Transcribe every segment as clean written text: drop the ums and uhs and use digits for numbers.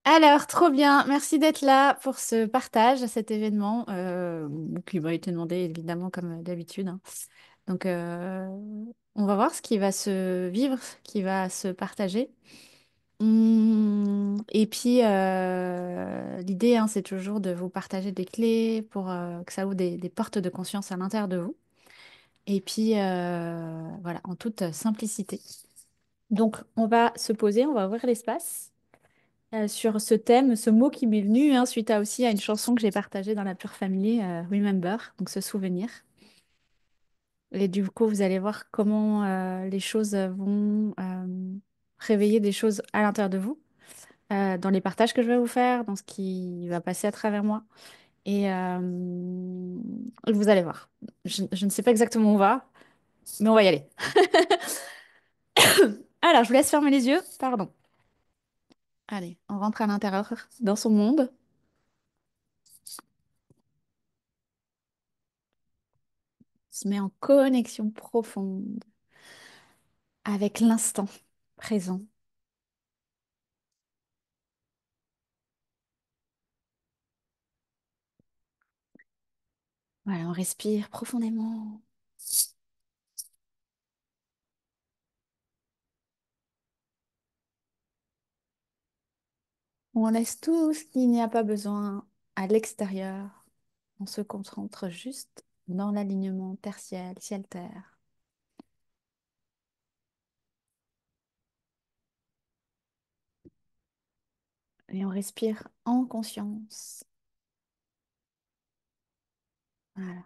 Alors, trop bien. Merci d'être là pour ce partage, cet événement qui m'a été demandé évidemment comme d'habitude, hein. Donc, on va voir ce qui va se vivre, ce qui va se partager. Et puis, l'idée, hein, c'est toujours de vous partager des clés pour que ça ouvre des portes de conscience à l'intérieur de vous. Et puis, voilà, en toute simplicité. Donc, on va se poser, on va ouvrir l'espace sur ce thème, ce mot qui m'est venu, hein, suite à aussi à une chanson que j'ai partagée dans la Pure Family, Remember, donc ce souvenir. Et du coup, vous allez voir comment les choses vont réveiller des choses à l'intérieur de vous, dans les partages que je vais vous faire, dans ce qui va passer à travers moi. Et vous allez voir. Je ne sais pas exactement où on va, mais on va y aller. Alors, je vous laisse fermer les yeux. Pardon. Allez, on rentre à l'intérieur, dans son monde. On se met en connexion profonde avec l'instant présent. Voilà, on respire profondément. On laisse tout ce qu'il n'y a pas besoin à l'extérieur. On se concentre juste dans l'alignement tertiel, ciel-terre. Et on respire en conscience. Voilà.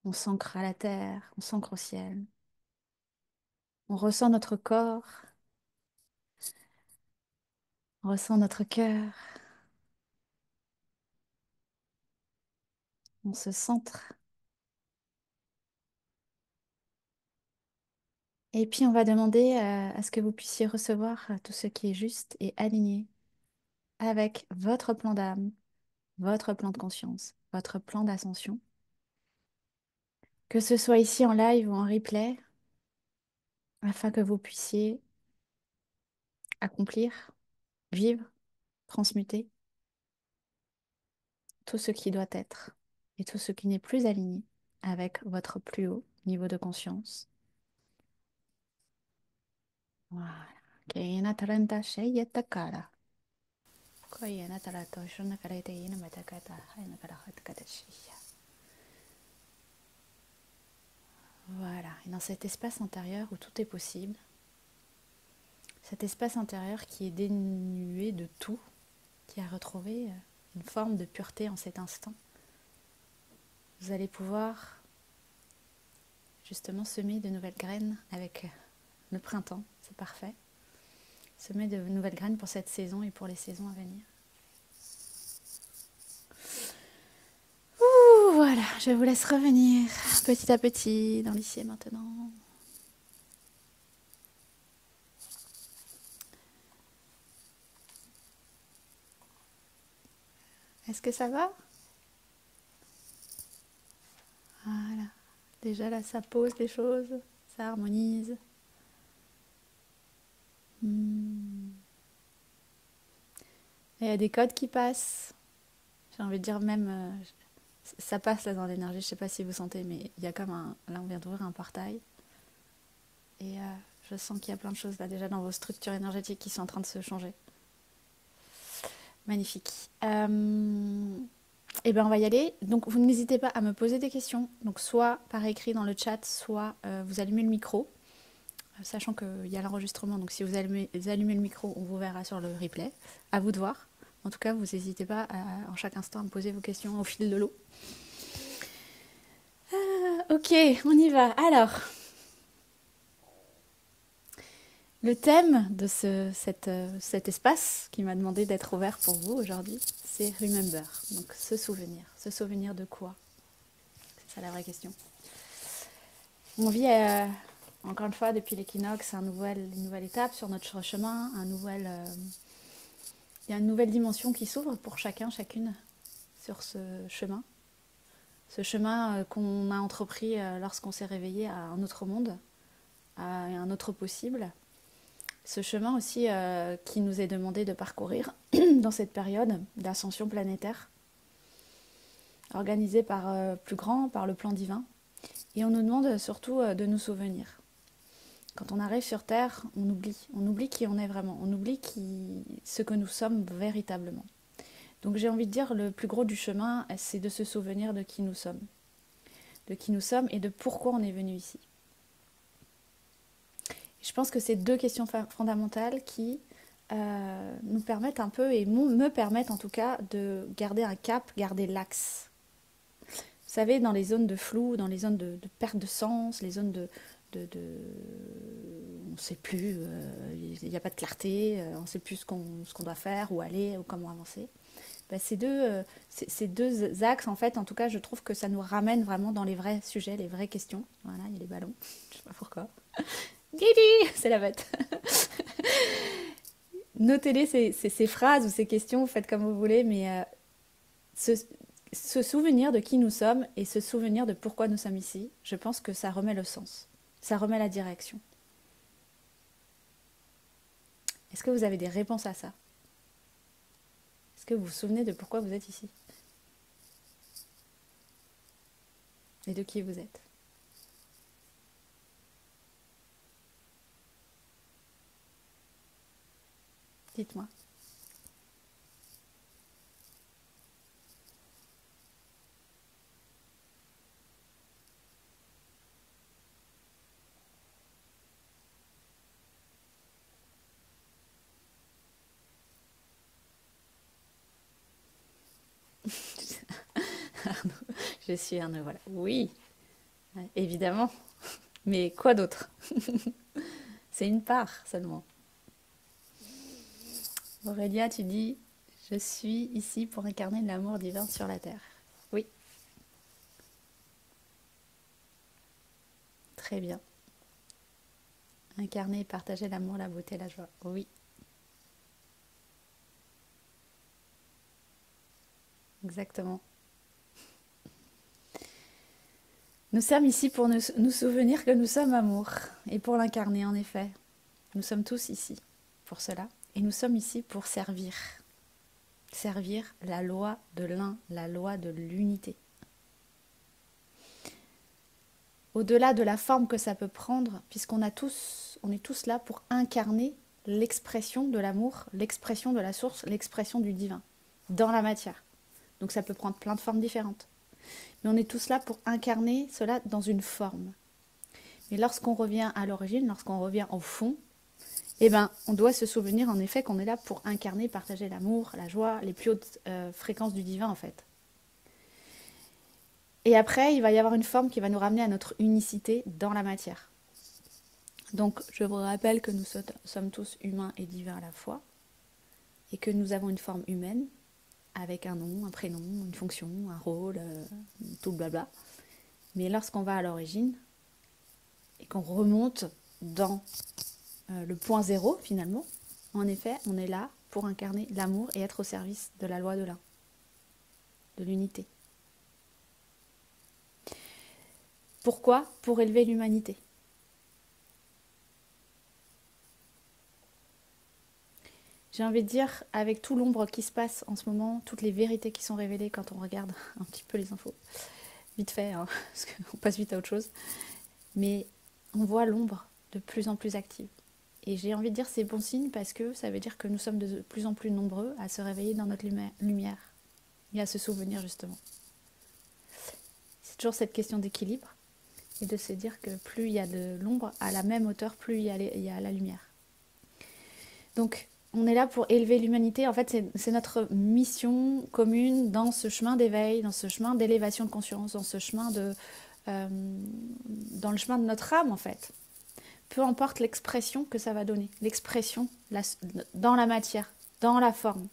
On s'ancre à la terre, on s'ancre au ciel. On ressent notre corps, on ressent notre cœur. On se centre. Et puis on va demander à ce que vous puissiez recevoir tout ce qui est juste et aligné avec votre plan d'âme, votre plan de conscience, votre plan d'ascension. Que ce soit ici en live ou en replay, afin que vous puissiez accomplir, vivre, transmuter tout ce qui doit être et tout ce qui n'est plus aligné avec votre plus haut niveau de conscience. Voilà. Keina taranta shayeta kara. Koyena tarato shuna karete ina matakata haina karahat kadashiya. Voilà. Et dans cet espace intérieur où tout est possible, cet espace intérieur qui est dénué de tout, qui a retrouvé une forme de pureté en cet instant, vous allez pouvoir justement semer de nouvelles graines avec le printemps, c'est parfait. Semer de nouvelles graines pour cette saison et pour les saisons à venir. Ouh, voilà, je vous laisse revenir petit à petit dans l'ici et maintenant. Est-ce que ça va? Voilà. Déjà là, ça pose les choses, ça harmonise. Hmm. Il y a des codes qui passent. J'ai envie de dire même, ça passe là dans l'énergie. Je sais pas si vous sentez, mais il y a comme un. Là, on vient d'ouvrir un portail. Et je sens qu'il y a plein de choses là déjà dans vos structures énergétiques qui sont en train de se changer. Magnifique. Eh ben on va y aller. Donc vous n'hésitez pas à me poser des questions. Donc soit par écrit dans le chat, soit vous allumez le micro, sachant qu'il y a l'enregistrement. Donc si vous allumez le micro, on vous verra sur le replay. À vous de voir. En tout cas, vous n'hésitez pas en chaque instant à me poser vos questions au fil de l'eau. Ok, on y va. Alors, le thème de cet espace qui m'a demandé d'être ouvert pour vous aujourd'hui, c'est Remember. Donc se souvenir. Se souvenir de quoi? C'est ça la vraie question. On vit, encore une fois, depuis l'équinoxe, une nouvelle étape sur notre chemin, il y a une nouvelle dimension qui s'ouvre pour chacun, chacune sur ce chemin. Ce chemin qu'on a entrepris lorsqu'on s'est réveillé à un autre monde, à un autre possible. Ce chemin aussi qui nous est demandé de parcourir dans cette période d'ascension planétaire, organisée par plus grand, par le plan divin. Et on nous demande surtout de nous souvenir. Quand on arrive sur Terre, on oublie qui on est vraiment, on oublie ce que nous sommes véritablement. Donc j'ai envie de dire, le plus gros du chemin, c'est de se souvenir de qui nous sommes et de pourquoi on est venu ici. Je pense que c'est deux questions fondamentales qui nous permettent un peu, et me permettent en tout cas, de garder un cap, garder l'axe. Vous savez, dans les zones de flou, dans les zones de perte de sens, les zones on ne sait plus, il n'y a pas de clarté, on ne sait plus ce qu'on doit faire, où aller, ou comment avancer. Ben, ces deux axes, en fait, en tout cas, je trouve que ça nous ramène vraiment dans les vrais sujets, les vraies questions. Voilà, il y a les ballons, je ne sais pas pourquoi. Guidi, c'est la bête. Notez-les ces phrases ou ces questions, faites comme vous voulez, mais se, se souvenir de qui nous sommes et se souvenir de pourquoi nous sommes ici, je pense que ça remet le sens, ça remet la direction. Est-ce que vous avez des réponses à ça? Est-ce que vous vous souvenez de pourquoi vous êtes ici? Et de qui vous êtes? Dites-moi. Arnaud, je suis Arnaud, voilà. Oui, évidemment. Mais quoi d'autre? C'est une part seulement. Aurélia, tu dis, je suis ici pour incarner l'amour divin sur la terre. Oui, très bien. Incarner et partager l'amour, la beauté, la joie. Oui, exactement. Nous sommes ici pour nous souvenir que nous sommes amour et pour l'incarner en effet. Nous sommes tous ici pour cela et nous sommes ici pour servir. Servir la loi de l'un, la loi de l'unité. Au-delà de la forme que ça peut prendre, puisqu'on on est tous là pour incarner l'expression de l'amour, l'expression de la source, l'expression du divin dans la matière. Donc ça peut prendre plein de formes différentes. Mais on est tous là pour incarner cela dans une forme. Mais lorsqu'on revient à l'origine, lorsqu'on revient au fond, eh ben, on doit se souvenir en effet qu'on est là pour incarner, partager l'amour, la joie, les plus hautes fréquences du divin en fait. Et après, il va y avoir une forme qui va nous ramener à notre unicité dans la matière. Donc, je vous rappelle que nous sommes tous humains et divins à la fois, et que nous avons une forme humaine, avec un nom, un prénom, une fonction, un rôle, tout le blabla. Mais lorsqu'on va à l'origine, et qu'on remonte dans le point zéro, finalement, en effet, on est là pour incarner l'amour et être au service de la loi de l'un, de l'unité. Pourquoi? Pour élever l'humanité. J'ai envie de dire, avec tout l'ombre qui se passe en ce moment, toutes les vérités qui sont révélées quand on regarde un petit peu les infos, vite fait, hein, parce qu'on passe vite à autre chose, mais on voit l'ombre de plus en plus active. Et j'ai envie de dire c'est bon signe parce que ça veut dire que nous sommes de plus en plus nombreux à se réveiller dans notre lumière et à se souvenir justement. C'est toujours cette question d'équilibre et de se dire que plus il y a de l'ombre à la même hauteur, plus il y a la lumière. Donc on est là pour élever l'humanité. En fait, c'est notre mission commune dans ce chemin d'éveil, dans ce chemin d'élévation de conscience, dans ce chemin dans le chemin de notre âme en fait. Peu importe l'expression que ça va donner, l'expression dans la matière, dans la forme.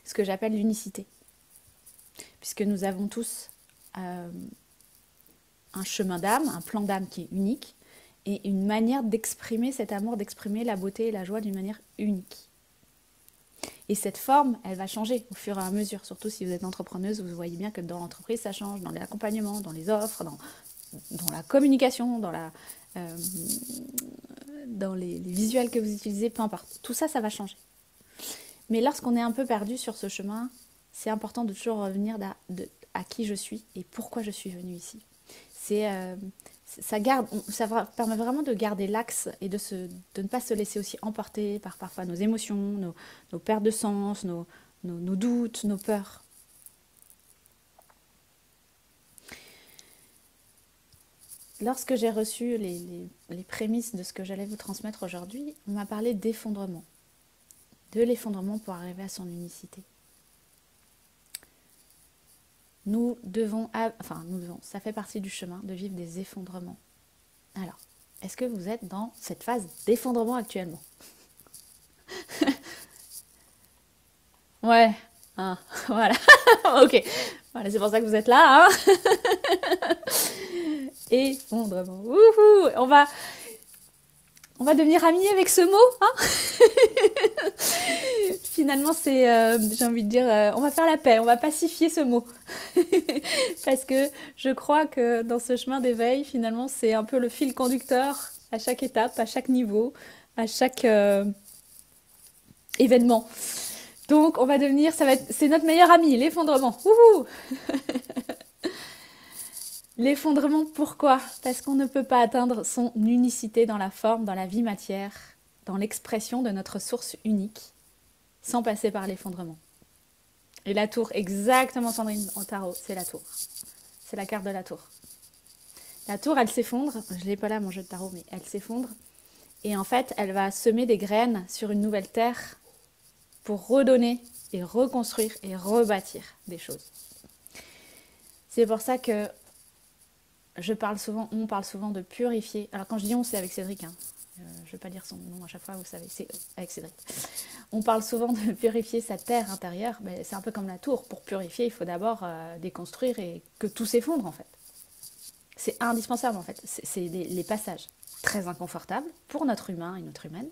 Ce que j'appelle l'unicité. Puisque nous avons tous un chemin d'âme, un plan d'âme qui est unique, et une manière d'exprimer cet amour, d'exprimer la beauté et la joie d'une manière unique. Et cette forme, elle va changer au fur et à mesure. Surtout si vous êtes entrepreneuse, vous voyez bien que dans l'entreprise, ça change, dans l'accompagnement, dans les offres, dans la communication, dans dans les visuels que vous utilisez, peu importe. Tout ça, ça va changer. Mais lorsqu'on est un peu perdu sur ce chemin, c'est important de toujours revenir à qui je suis et pourquoi je suis venue ici. C'est, ça permet vraiment de garder l'axe et de ne pas se laisser aussi emporter par parfois nos émotions, nos pertes de sens, nos doutes, nos peurs. Lorsque j'ai reçu les prémices de ce que j'allais vous transmettre aujourd'hui, on m'a parlé d'effondrement. De l'effondrement pour arriver à son unicité. Nous devons, ça fait partie du chemin de vivre des effondrements. Alors, est-ce que vous êtes dans cette phase d'effondrement actuellement? Ouais, hein, voilà, ok. Voilà, c'est pour ça que vous êtes là, hein. Effondrement, wouhou. On va devenir amis avec ce mot, hein. Finalement, c'est, j'ai envie de dire, on va faire la paix, on va pacifier ce mot. Parce que je crois que dans ce chemin d'éveil, finalement, c'est un peu le fil conducteur à chaque étape, à chaque niveau, à chaque événement. Donc, on va devenir, c'est notre meilleur ami, l'effondrement. Wouhou. L'effondrement, pourquoi? Parce qu'on ne peut pas atteindre son unicité dans la forme, dans la vie matière, dans l'expression de notre source unique, sans passer par l'effondrement. Et la tour, exactement Sandrine au tarot, c'est la tour. C'est la carte de la tour. La tour, elle s'effondre. Je l'ai pas là, mon jeu de tarot, mais elle s'effondre. Et en fait, elle va semer des graines sur une nouvelle terre pour redonner et reconstruire et rebâtir des choses. C'est pour ça que on parle souvent de purifier. Alors quand je dis on, c'est avec Cédric. Hein. Je ne vais pas dire son nom à chaque fois, vous savez, c'est avec Cédric. On parle souvent de purifier sa terre intérieure. Ben, c'est un peu comme la tour. Pour purifier, il faut d'abord déconstruire et que tout s'effondre en fait. C'est indispensable en fait. C'est les passages très inconfortables pour notre humain et notre humaine,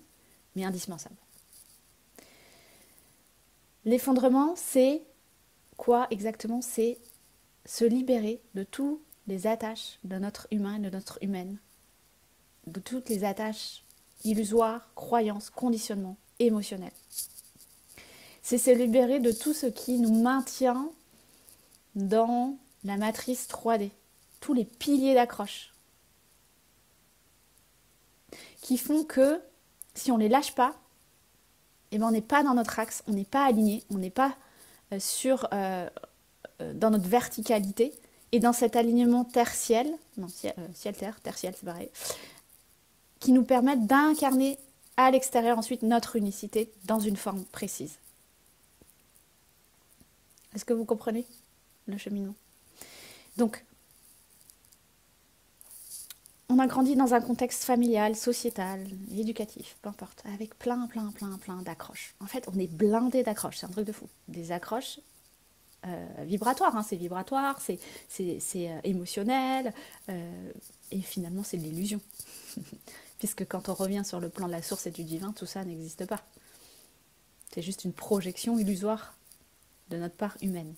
mais indispensables. L'effondrement, c'est quoi exactement? C'est se libérer de toutes les attaches de notre humain et de notre humaine, de toutes les attaches illusoires, croyances, conditionnements émotionnels. C'est se libérer de tout ce qui nous maintient dans la matrice 3D, tous les piliers d'accroche, qui font que si on ne les lâche pas, eh ben on n'est pas dans notre axe, on n'est pas aligné, on n'est pas dans notre verticalité et dans cet alignement terre-ciel, non, ciel-terre, terre-ciel, c'est pareil, qui nous permettent d'incarner à l'extérieur ensuite notre unicité dans une forme précise. Est-ce que vous comprenez le cheminement? Donc, on a grandi dans un contexte familial, sociétal, éducatif, peu importe, avec plein d'accroches. En fait, on est blindé d'accroches, c'est un truc de fou. Des accroches vibratoires, hein, c'est vibratoire, c'est émotionnel, et finalement c'est de l'illusion. Puisque quand on revient sur le plan de la source et du divin, tout ça n'existe pas. C'est juste une projection illusoire de notre part humaine.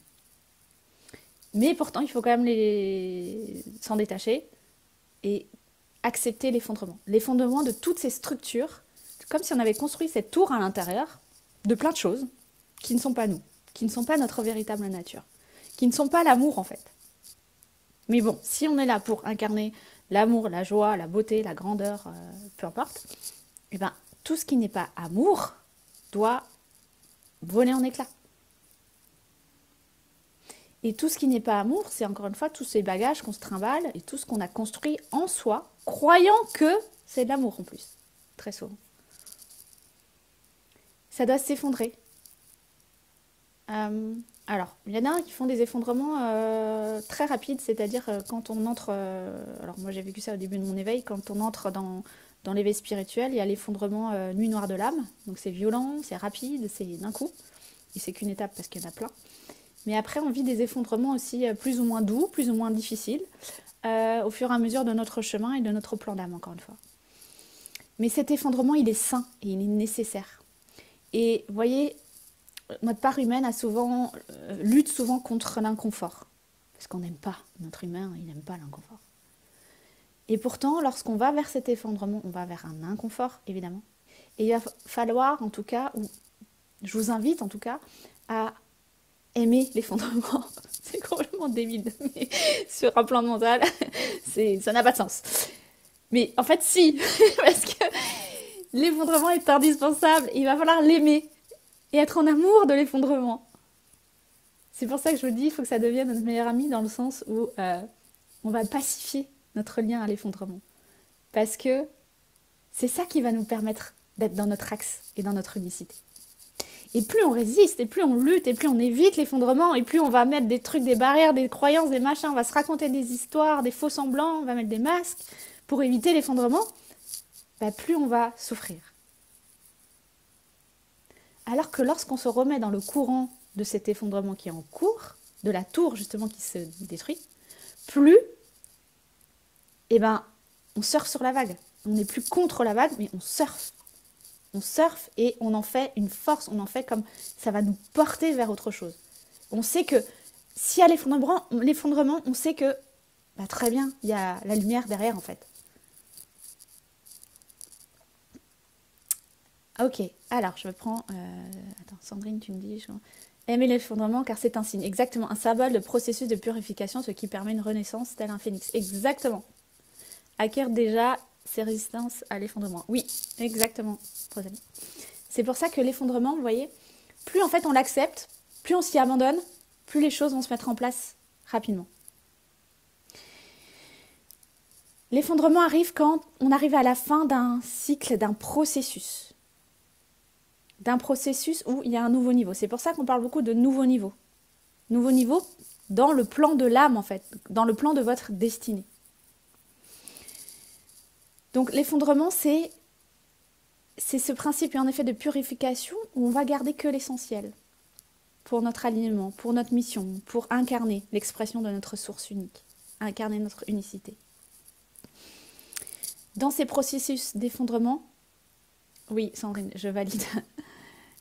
Mais pourtant, il faut quand même s'en détacher et accepter l'effondrement. L'effondrement de toutes ces structures, comme si on avait construit cette tour à l'intérieur de plein de choses qui ne sont pas nous, qui ne sont pas notre véritable nature, qui ne sont pas l'amour en fait. Mais bon, si on est là pour incarner l'amour, la joie, la beauté, la grandeur, peu importe, eh ben, tout ce qui n'est pas amour doit voler en éclats. Et tout ce qui n'est pas amour, c'est encore une fois tous ces bagages qu'on se trimballe et tout ce qu'on a construit en soi, croyant que c'est de l'amour en plus, très souvent. Ça doit s'effondrer. Alors, il y en a qui font des effondrements très rapides, c'est-à-dire quand on entre... alors moi j'ai vécu ça au début de mon éveil, quand on entre dans l'éveil spirituel, il y a l'effondrement nuit noire de l'âme, donc c'est violent, c'est rapide, c'est d'un coup, et c'est qu'une étape parce qu'il y en a plein. Mais après, on vit des effondrements aussi plus ou moins doux, plus ou moins difficiles, au fur et à mesure de notre chemin et de notre plan d'âme, encore une fois. Mais cet effondrement, il est sain et il est nécessaire. Et vous voyez, notre part humaine lutte souvent contre l'inconfort. Parce qu'on n'aime pas, notre humain, il n'aime pas l'inconfort. Et pourtant, lorsqu'on va vers cet effondrement, on va vers un inconfort, évidemment. Et il va falloir, en tout cas, ou je vous invite en tout cas, à aimer l'effondrement. C'est complètement débile, mais sur un plan mental, ça n'a pas de sens. Mais en fait, si, parce que l'effondrement est indispensable. Il va falloir l'aimer et être en amour de l'effondrement. C'est pour ça que je vous dis, il faut que ça devienne notre meilleur ami dans le sens où on va pacifier notre lien à l'effondrement. Parce que c'est ça qui va nous permettre d'être dans notre axe et dans notre unicité. Et plus on résiste, et plus on lutte, et plus on évite l'effondrement, et plus on va mettre des trucs, des barrières, des croyances, des machins, on va se raconter des histoires, des faux semblants, on va mettre des masques pour éviter l'effondrement, bah plus on va souffrir. Alors que lorsqu'on se remet dans le courant de cet effondrement qui est en cours, de la tour justement qui se détruit, plus, eh ben, on surfe sur la vague. On n'est plus contre la vague, mais on surfe. On surfe et on en fait une force, on en fait comme ça va nous porter vers autre chose. On sait que s'il y a l'effondrement, on sait que bah, très bien, il y a la lumière derrière en fait. Ok, alors je prends... Attends, Sandrine, tu me dis... Aimer l'effondrement car c'est un signe. Exactement, un symbole de processus de purification, ce qui permet une renaissance tel un phénix. Exactement. Acquiert déjà ses résistances à l'effondrement. Oui, exactement, Rosalie. C'est pour ça que l'effondrement, vous voyez, plus en fait on l'accepte, plus on s'y abandonne, plus les choses vont se mettre en place rapidement. L'effondrement arrive quand on arrive à la fin d'un cycle, d'un processus. D'un processus où il y a un nouveau niveau. C'est pour ça qu'on parle beaucoup de nouveau niveau. Nouveau niveau dans le plan de l'âme en fait, dans le plan de votre destinée. Donc l'effondrement, c'est ce principe en effet de purification où on va garder que l'essentiel pour notre alignement, pour notre mission, pour incarner l'expression de notre source unique, incarner notre unicité. Dans ces processus d'effondrement, oui Sandrine, je valide.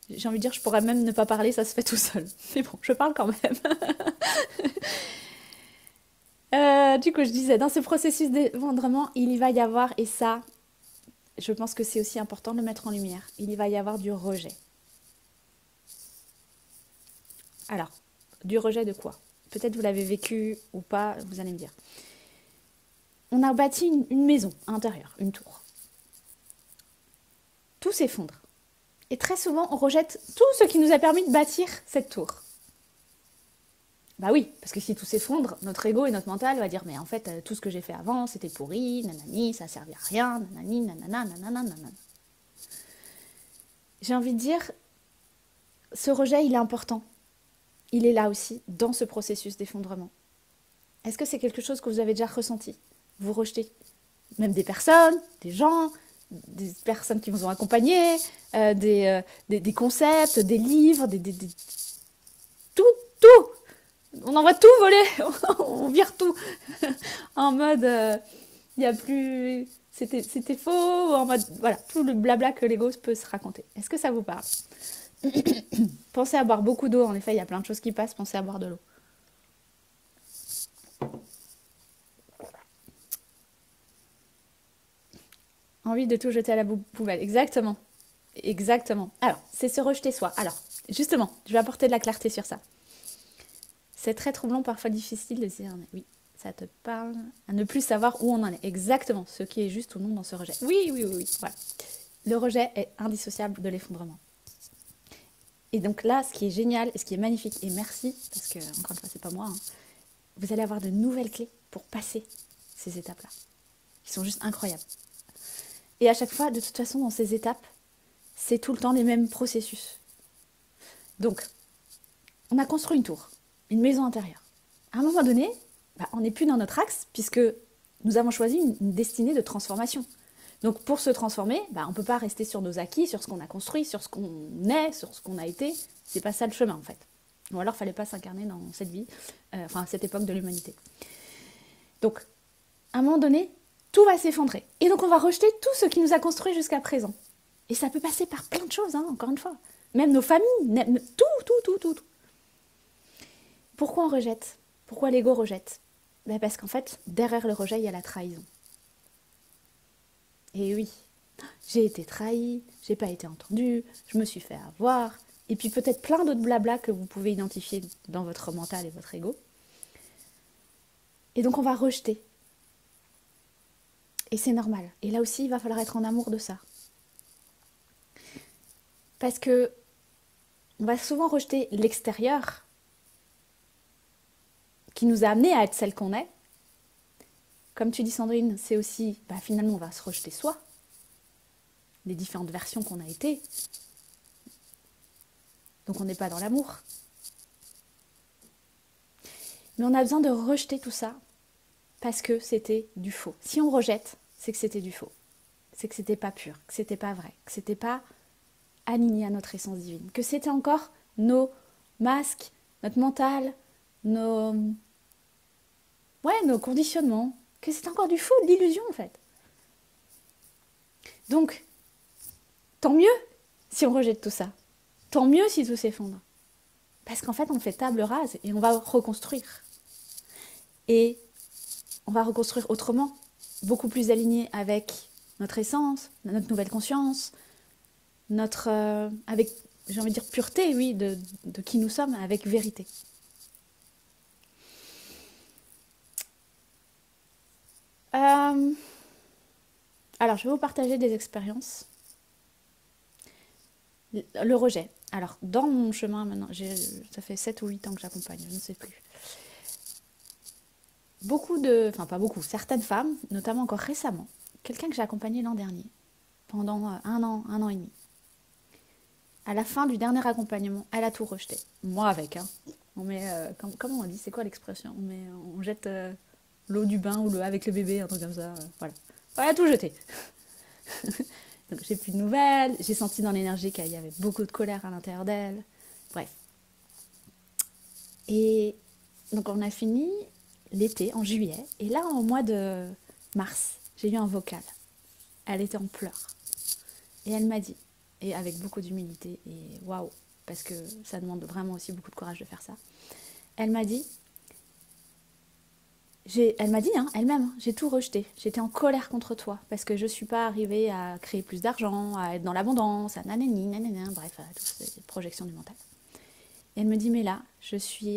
J'ai envie de dire, je pourrais même ne pas parler, ça se fait tout seul. Mais bon, je parle quand même. Du coup, je disais, dans ce processus d'effondrement, il y va y avoir, et ça, je pense que c'est aussi important de le mettre en lumière, il y va y avoir du rejet. Alors, du rejet de quoi? Peut-être vous l'avez vécu ou pas, vous allez me dire. On a bâti une maison à l'intérieur, une tour. Tout s'effondre. Et très souvent, on rejette tout ce qui nous a permis de bâtir cette tour. Bah oui, parce que si tout s'effondre, notre ego et notre mental va dire mais en fait, tout ce que j'ai fait avant, c'était pourri, nanani, ça servait à rien, nanani, nanana, nanana, nanana. J'ai envie de dire, ce rejet, il est important. Il est là aussi, dans ce processus d'effondrement. Est-ce que c'est quelque chose que vous avez déjà ressenti? Vous rejetez même des personnes, des gens, des personnes qui vous ont accompagné, des concepts, des livres, tout, tout. On envoie tout voler, on vire tout. En mode, il n'y a plus... C'était faux, en mode, voilà, tout le blabla que l'ego peut se raconter. Est-ce que ça vous parle? Pensez à boire beaucoup d'eau, en effet, il y a plein de choses qui passent, pensez à boire de l'eau. Envie de tout jeter à la poubelle, exactement. Exactement. Alors, c'est se rejeter soi. Alors, justement, je vais apporter de la clarté sur ça. C'est très troublant, parfois difficile de se dire, mais oui, ça te parle, à ne plus savoir où on en est. Exactement, ce qui est juste ou non dans ce rejet. Oui, oui, oui, oui, voilà. Le rejet est indissociable de l'effondrement. Et donc là, ce qui est génial et ce qui est magnifique, et merci, parce que, encore une fois, c'est pas moi, hein, vous allez avoir de nouvelles clés pour passer ces étapes-là, qui sont juste incroyables. Et à chaque fois, de toute façon, dans ces étapes, c'est tout le temps les mêmes processus. Donc, on a construit une tour, une maison intérieure. À un moment donné, bah, on n'est plus dans notre axe, puisque nous avons choisi une destinée de transformation. Donc pour se transformer, bah, on ne peut pas rester sur nos acquis, sur ce qu'on a construit, sur ce qu'on est, sur ce qu'on a été. C'est pas ça le chemin en fait. Ou alors il ne fallait pas s'incarner dans cette vie, à cette époque de l'humanité. Donc, à un moment donné, tout va s'effondrer. Et donc on va rejeter tout ce qui nous a construit jusqu'à présent. Et ça peut passer par plein de choses, hein, encore une fois. Même nos familles, tout. Pourquoi on rejette? Pourquoi l'ego rejette? Ben parce qu'en fait, derrière le rejet, il y a la trahison. Et oui, j'ai été trahie, j'ai pas été entendue, je me suis fait avoir. Et puis peut-être plein d'autres blabla que vous pouvez identifier dans votre mental et votre ego. Et donc on va rejeter. Et c'est normal. Et là aussi, il va falloir être en amour de ça. Parce que on va souvent rejeter l'extérieur qui nous a amené à être celle qu'on est. Comme tu dis Sandrine, c'est aussi, finalement on va se rejeter soi, les différentes versions qu'on a été. Donc on n'est pas dans l'amour. Mais on a besoin de rejeter tout ça parce que c'était du faux. Si on rejette, c'est que c'était du faux. C'est que c'était pas pur, que c'était pas vrai, que c'était pas aligné à notre essence divine, que c'était encore nos masques, notre mental, nos conditionnements, que c'était encore du faux, de l'illusion en fait. Donc, tant mieux si on rejette tout ça. Tant mieux si tout s'effondre. Parce qu'en fait, on fait table rase et on va reconstruire. Et on va reconstruire autrement, beaucoup plus aligné avec notre essence, notre nouvelle conscience, notre avec, j'ai envie de dire, pureté, oui, de qui nous sommes, avec vérité. Alors, je vais vous partager des expériences. Le rejet. Alors, dans mon chemin maintenant, ça fait 7 ou 8 ans que j'accompagne, je ne sais plus. Pas beaucoup, certaines femmes, notamment encore récemment, quelqu'un que j'ai accompagné l'an dernier, pendant un an et demi. À la fin du dernier accompagnement, elle a tout rejeté. Moi avec, hein. On met, comment on dit, c'est quoi l'expression? On jette l'eau du bain ou avec le bébé, un truc comme ça. Voilà. Elle a tout jeté. Donc j'ai plus de nouvelles, j'ai senti dans l'énergie qu'il y avait beaucoup de colère à l'intérieur d'elle. Bref. Et donc on a fini l'été, en juillet. Et là, au mois de mars, j'ai eu un vocal. Elle était en pleurs. Et elle m'a dit, et avec beaucoup d'humilité, et waouh, parce que ça demande vraiment aussi beaucoup de courage de faire ça. Elle m'a dit, elle-même, j'ai tout rejeté. J'étais en colère contre toi parce que je ne suis pas arrivée à créer plus d'argent, à être dans l'abondance, à nanani, nanana, bref, à toutes ces projections du mental. Et elle me dit, mais là, il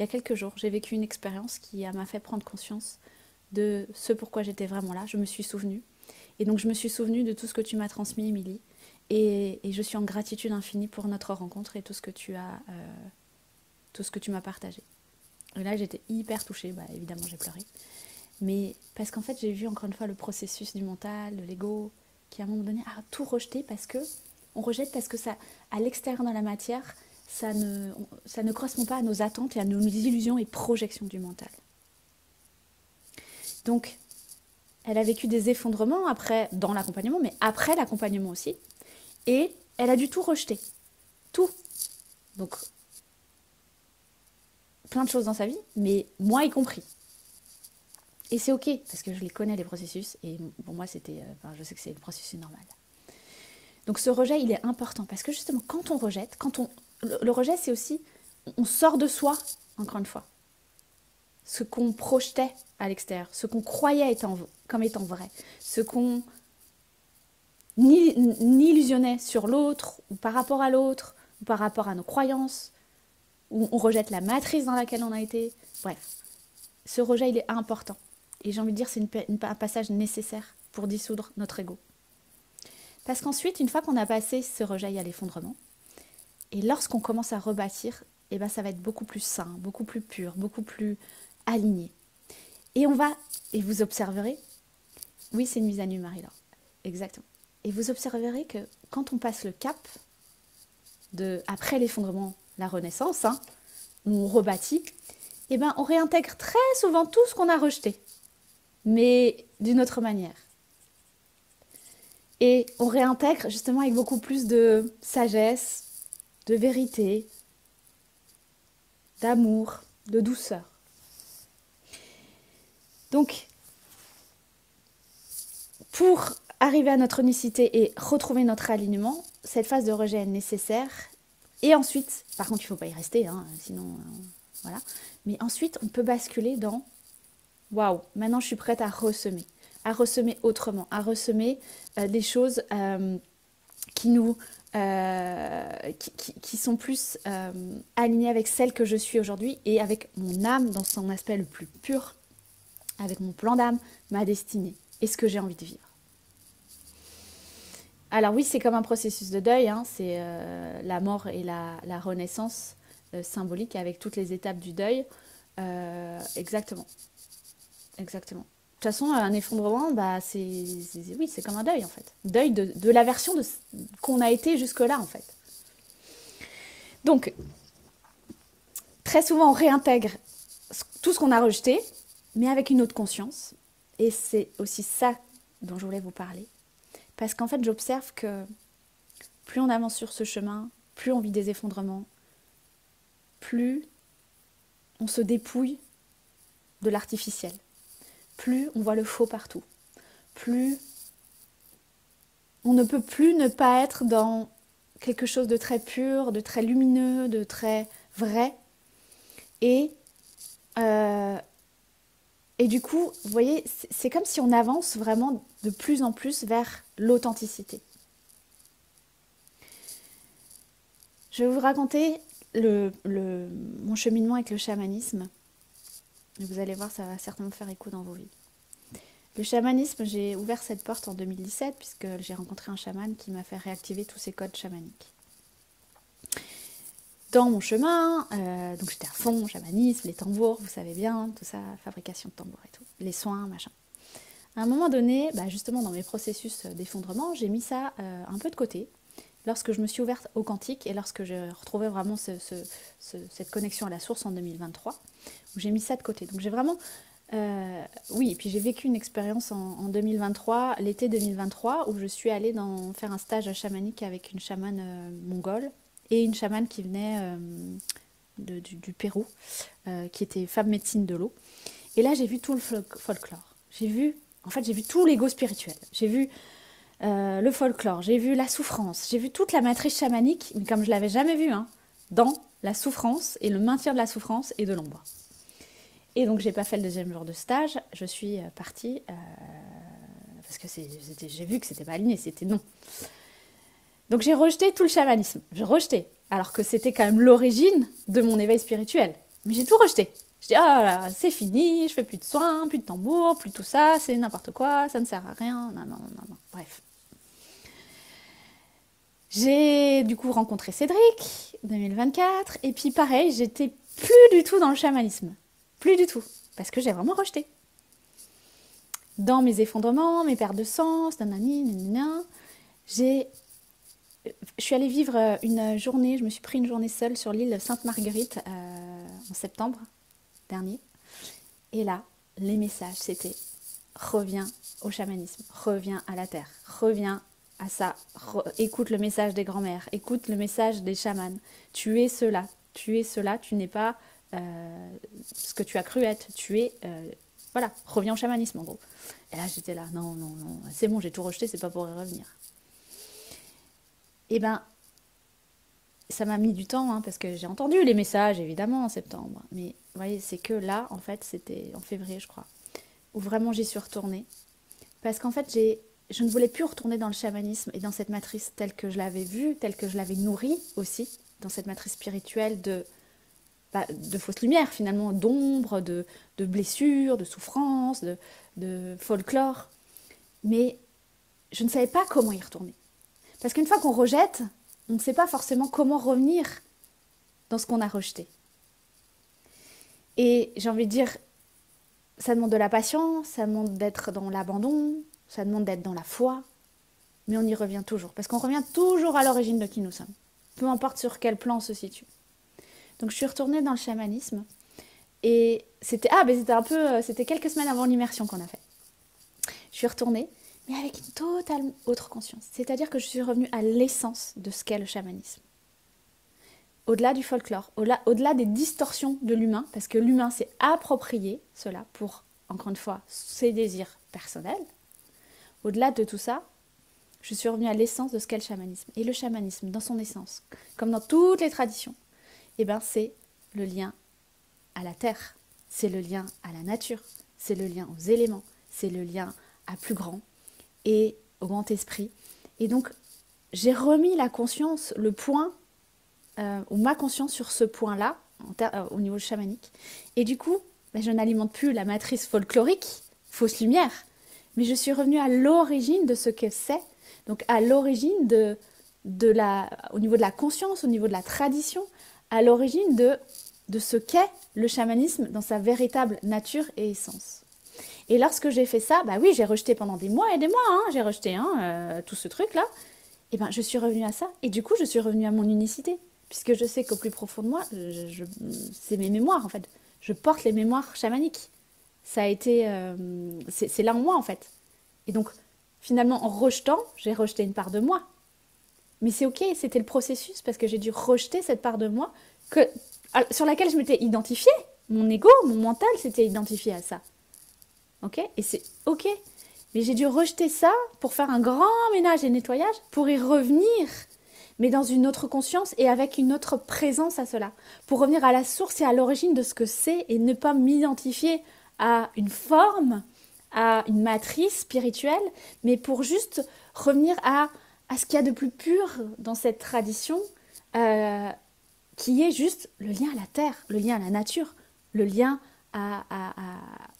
y a quelques jours, j'ai vécu une expérience qui m'a fait prendre conscience de ce pourquoi j'étais vraiment là. Je me suis souvenue. Et donc, je me suis souvenue de tout ce que tu m'as transmis, Émilie. Et je suis en gratitude infinie pour notre rencontre et tout ce que tu m'as partagé. Et là, j'étais hyper touchée. Évidemment, j'ai pleuré. Mais parce qu'en fait, j'ai vu encore une fois le processus du mental, de l'ego, qui à un moment donné a tout rejeté parce que on rejette parce que ça, à l'extérieur dans la matière, ça ne correspond pas à nos attentes et à nos illusions et projections du mental. Donc, elle a vécu des effondrements après, dans l'accompagnement, mais après l'accompagnement aussi. Et elle a dû tout rejeter. Tout. Donc, plein de choses dans sa vie, mais moi y compris. Et c'est ok, parce que je les connais, les processus, et pour moi, je sais que c'est le processus normal. Donc ce rejet, il est important, parce que justement, quand on rejette, le rejet, c'est aussi, on sort de soi, encore une fois. Ce qu'on projetait à l'extérieur, ce qu'on croyait comme étant vrai, ce qu'on illusionnait sur l'autre, ou par rapport à l'autre, ou par rapport à nos croyances, où on rejette la matrice dans laquelle on a été. Bref, ce rejet, il est important. Et j'ai envie de dire, c'est un passage nécessaire pour dissoudre notre ego. Parce qu'ensuite, une fois qu'on a passé ce rejet, il y a l'effondrement. Et lorsqu'on commence à rebâtir, ça va être beaucoup plus sain, beaucoup plus pur, beaucoup plus aligné. Et vous observerez, oui, c'est une mise à nu, Marie-Laure, exactement. Et vous observerez que quand on passe le cap après l'effondrement, la renaissance, où on rebâtit, on réintègre très souvent tout ce qu'on a rejeté, mais d'une autre manière. Et on réintègre justement avec beaucoup plus de sagesse, de vérité, d'amour, de douceur. Donc, pour arriver à notre unicité et retrouver notre alignement, cette phase de rejet est nécessaire. Et ensuite, par contre, il ne faut pas y rester, sinon, voilà. Mais ensuite, on peut basculer dans « Waouh, maintenant je suis prête à ressemer. à ressemer autrement, à ressemer des choses qui nous qui sont plus alignées avec celle que je suis aujourd'hui et avec mon âme dans son aspect le plus pur, avec mon plan d'âme, ma destinée et ce que j'ai envie de vivre. Alors oui, c'est comme un processus de deuil, hein, c'est la mort et la renaissance symbolique avec toutes les étapes du deuil. Exactement, exactement. De toute façon, un effondrement, bah, oui, c'est comme un deuil en fait. Deuil de la version qu'on a été jusque-là en fait. Donc, très souvent, on réintègre tout ce qu'on a rejeté, mais avec une autre conscience. Et c'est aussi ça dont je voulais vous parler. Parce qu'en fait, j'observe que plus on avance sur ce chemin, plus on vit des effondrements, plus on se dépouille de l'artificiel, plus on voit le faux partout, plus on ne peut plus ne pas être dans quelque chose de très pur, de très lumineux, de très vrai. Et du coup, vous voyez, c'est comme si on avance vraiment de plus en plus vers l'authenticité. Je vais vous raconter mon cheminement avec le chamanisme. Et vous allez voir, ça va certainement faire écho dans vos vies. Le chamanisme, j'ai ouvert cette porte en 2017 puisque j'ai rencontré un chaman qui m'a fait réactiver tous ces codes chamaniques. Dans mon chemin, donc j'étais à fond, chamanisme, les tambours, vous savez bien, tout ça, fabrication de tambours et tout, les soins, machin. À un moment donné, justement dans mes processus d'effondrement, j'ai mis ça un peu de côté. Lorsque je me suis ouverte au quantique et lorsque j'ai retrouvé vraiment cette connexion à la source en 2023, où j'ai mis ça de côté. Donc j'ai vraiment... oui, et puis j'ai vécu une expérience en 2023, l'été 2023, où je suis allée faire un stage chamanique avec une chamane mongole et une chamane qui venait du Pérou, qui était femme médecine de l'eau. Et là, j'ai vu tout le folklore. J'ai vu tout l'ego spirituel. J'ai vu le folklore, j'ai vu la souffrance, j'ai vu toute la matrice chamanique, mais comme je l'avais jamais vue, hein, dans la souffrance et le maintien de la souffrance et de l'ombre. Et donc j'ai pas fait le deuxième jour de stage, je suis partie parce que j'ai vu que c'était pas aligné, c'était non. Donc j'ai rejeté tout le chamanisme, j'ai rejeté, alors que c'était quand même l'origine de mon éveil spirituel. Mais j'ai tout rejeté. Je dis, ah là, c'est fini, je fais plus de soins, plus de tambours, plus tout ça, c'est n'importe quoi, ça ne sert à rien, non, bref. J'ai du coup rencontré Cédric, 2024, et puis pareil, j'étais plus du tout dans le chamanisme. Plus du tout, parce que j'ai vraiment rejeté. Dans mes effondrements, mes pertes de sens, je suis allée vivre une journée, je me suis pris une journée seule sur l'île Sainte-Marguerite en septembre dernier. Et là, les messages, c'était reviens au chamanisme, reviens à la terre, reviens à ça, écoute le message des grands-mères, écoute le message des chamans. Tu es cela, tu n'es pas ce que tu as cru être, tu es... voilà, reviens au chamanisme en gros. Et là j'étais là, non, c'est bon, j'ai tout rejeté, c'est pas pour y revenir. Et ben, ça m'a mis du temps, hein, parce que j'ai entendu les messages évidemment en septembre. Mais vous voyez, c'est que là, en fait, c'était en février je crois, où vraiment j'y suis retournée. Parce qu'en fait, je ne voulais plus retourner dans le chamanisme et dans cette matrice telle que je l'avais vue, telle que je l'avais nourrie aussi, dans cette matrice spirituelle de fausse lumière finalement, d'ombre, de blessures, de souffrances, de folklore. Mais je ne savais pas comment y retourner. Parce qu'une fois qu'on rejette, on ne sait pas forcément comment revenir dans ce qu'on a rejeté. Et j'ai envie de dire, ça demande de la patience, ça demande d'être dans l'abandon, ça demande d'être dans la foi, mais on y revient toujours, parce qu'on revient toujours à l'origine de qui nous sommes, peu importe sur quel plan on se situe. Donc je suis retournée dans le chamanisme, et c'était c'était quelques semaines avant l'immersion qu'on a fait. Je suis retournée, mais avec une totale autre conscience, c'est-à-dire que je suis revenue à l'essence de ce qu'est le chamanisme. Au-delà du folklore, au-delà des distorsions de l'humain, parce que l'humain s'est approprié cela pour, encore une fois, ses désirs personnels. Au-delà de tout ça, je suis revenue à l'essence de ce qu'est le chamanisme. Et le chamanisme, dans son essence, comme dans toutes les traditions, c'est le lien à la terre, c'est le lien à la nature, c'est le lien aux éléments, c'est le lien à plus grand et au grand esprit. Et donc, j'ai remis la conscience, le point, ou ma conscience sur ce point-là, au niveau chamanique. Et du coup, ben, je n'alimente plus la matrice folklorique, fausse lumière, mais je suis revenue à l'origine de ce que c'est, donc à l'origine au niveau de la conscience, au niveau de la tradition, à l'origine de ce qu'est le chamanisme dans sa véritable nature et essence. Et lorsque j'ai fait ça, bah oui, j'ai rejeté pendant des mois et des mois, hein, j'ai rejeté tout ce truc-là, et ben je suis revenue à ça, et du coup je suis revenue à mon unicité, puisque je sais qu'au plus profond de moi, c'est mes mémoires en fait. Je porte les mémoires chamaniques. Ça a été, c'est là en moi en fait. Et donc finalement en rejetant, j'ai rejeté une part de moi. Mais c'est ok, c'était le processus parce que j'ai dû rejeter cette part de moi sur laquelle je m'étais identifiée. Mon ego, mon mental s'était identifié à ça. Ok. Et c'est ok. Mais j'ai dû rejeter ça pour faire un grand ménage et nettoyage, pour y revenir, mais dans une autre conscience et avec une autre présence à cela. Pour revenir à la source et à l'origine de ce que c'est et ne pas m'identifier à une forme, à une matrice spirituelle, mais pour juste revenir à ce qu'il y a de plus pur dans cette tradition, qui est juste le lien à la terre, le lien à la nature, le lien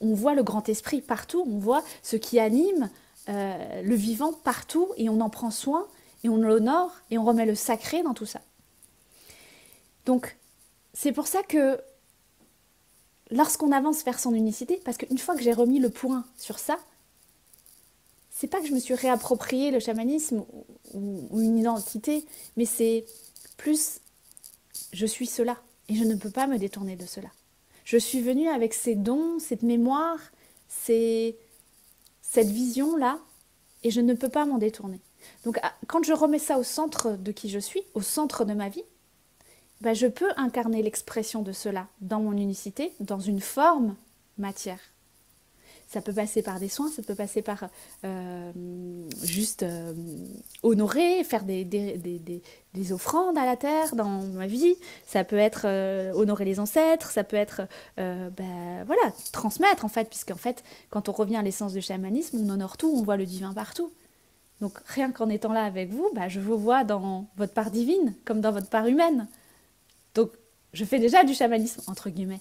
on voit le grand esprit partout, on voit ce qui anime le vivant partout, et on en prend soin, et on l'honore, et on remet le sacré dans tout ça. Donc, c'est pour ça que lorsqu'on avance vers son unicité, parce qu'une fois que j'ai remis le point sur ça, c'est pas que je me suis réapproprié le chamanisme ou une identité, mais c'est plus je suis cela, et je ne peux pas me détourner de cela. Je suis venue avec ces dons, cette mémoire, cette vision-là, et je ne peux pas m'en détourner. Donc quand je remets ça au centre de qui je suis, au centre de ma vie, ben, je peux incarner l'expression de cela dans mon unicité, dans une forme matière. Ça peut passer par des soins, ça peut passer par juste honorer, faire des offrandes à la terre dans ma vie. Ça peut être honorer les ancêtres, ça peut être voilà, transmettre en fait, puisqu'en fait, quand on revient à l'essence du chamanisme, on honore tout, on voit le divin partout. Donc rien qu'en étant là avec vous, bah, je vous vois dans votre part divine, comme dans votre part humaine. Donc je fais déjà du chamanisme, entre guillemets.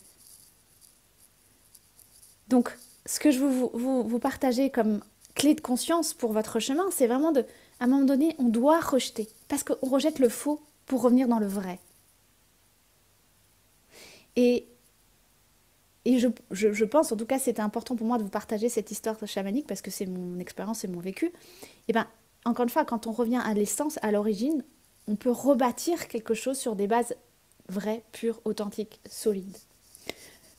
Donc, ce que je veux vous partager comme clé de conscience pour votre chemin, c'est vraiment à un moment donné, on doit rejeter. Parce qu'on rejette le faux pour revenir dans le vrai. Et je pense, en tout cas, c'était important pour moi de vous partager cette histoire chamanique parce que c'est mon expérience et mon vécu. Et bien, encore une fois, quand on revient à l'essence, à l'origine, on peut rebâtir quelque chose sur des bases vraies, pures, authentiques, solides.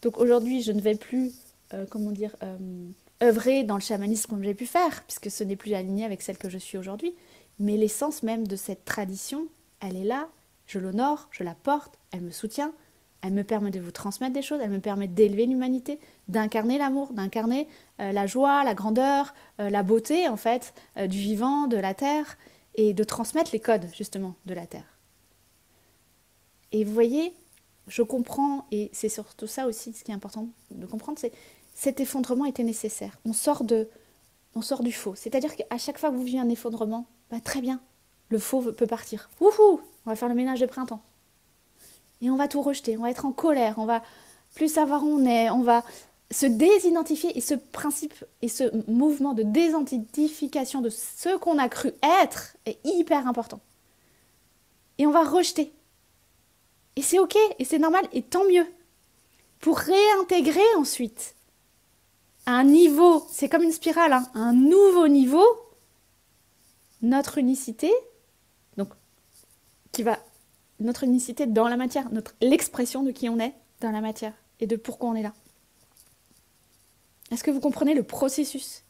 Donc aujourd'hui, je ne vais plus œuvrer dans le chamanisme comme j'ai pu faire, puisque ce n'est plus aligné avec celle que je suis aujourd'hui. Mais l'essence même de cette tradition, elle est là, je l'honore, je la porte, elle me soutient, elle me permet de vous transmettre des choses, elle me permet d'élever l'humanité, d'incarner l'amour, d'incarner la joie, la grandeur, la beauté en fait, du vivant, de la terre, et de transmettre les codes justement de la terre. Et vous voyez, je comprends, et c'est surtout ça aussi ce qui est important de comprendre, c'est cet effondrement était nécessaire. On sort du faux. C'est-à-dire qu'à chaque fois que vous vivez un effondrement, bah, très bien, le faux peut partir. Wouhou, on va faire le ménage de printemps. Et on va tout rejeter, on va être en colère, on va plus savoir où on est, on va se désidentifier. Et ce principe et ce mouvement de désidentification de ce qu'on a cru être est hyper important. Et on va rejeter. Et c'est ok, et c'est normal, et tant mieux. Pour réintégrer ensuite à un niveau, c'est comme une spirale, hein, un nouveau niveau, notre unicité, donc notre unicité dans la matière, l'expression de qui on est dans la matière et de pourquoi on est là. Est-ce que vous comprenez le processus?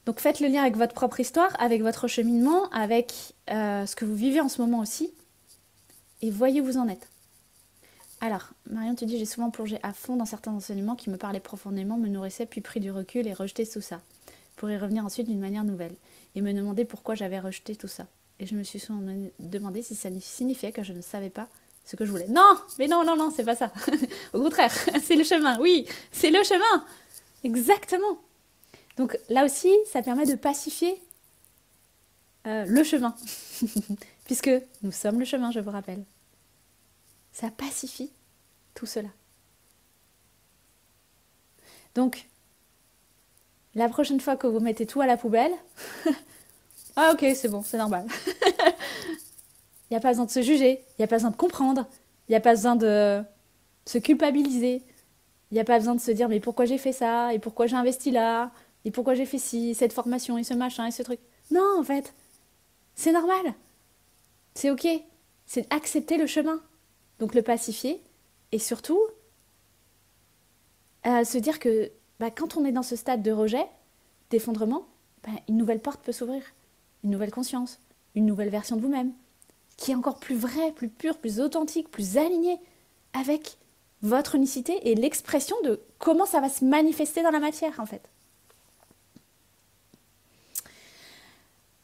Donc faites le lien avec votre propre histoire, avec votre cheminement, avec ce que vous vivez en ce moment aussi, et voyez où vous en êtes. Alors, Marion te dit, j'ai souvent plongé à fond dans certains enseignements qui me parlaient profondément, me nourrissaient, puis pris du recul et rejeté tout ça, pour y revenir ensuite d'une manière nouvelle, et me demander pourquoi j'avais rejeté tout ça. Et je me suis souvent demandé si ça signifiait que je ne savais pas ce que je voulais. Non, mais non, c'est pas ça. Au contraire, c'est le chemin, oui, c'est le chemin. Exactement. Donc là aussi, ça permet de pacifier le chemin, puisque nous sommes le chemin, je vous rappelle. Ça pacifie tout cela. Donc, la prochaine fois que vous mettez tout à la poubelle, ah ok, c'est bon, c'est normal. Il n'y a pas besoin de se juger, il n'y a pas besoin de comprendre, il n'y a pas besoin de se culpabiliser, il n'y a pas besoin de se dire mais pourquoi j'ai fait ça, et pourquoi j'ai investi là, et pourquoi j'ai fait ci, cette formation, et ce machin, et ce truc. Non, en fait, c'est normal, c'est ok, c'est accepter le chemin, donc le pacifier, et surtout se dire que bah, quand on est dans ce stade de rejet, d'effondrement, bah, une nouvelle porte peut s'ouvrir, une nouvelle conscience, une nouvelle version de vous-même, qui est encore plus vraie, plus pure, plus authentique, plus alignée avec votre unicité et l'expression de comment ça va se manifester dans la matière en fait.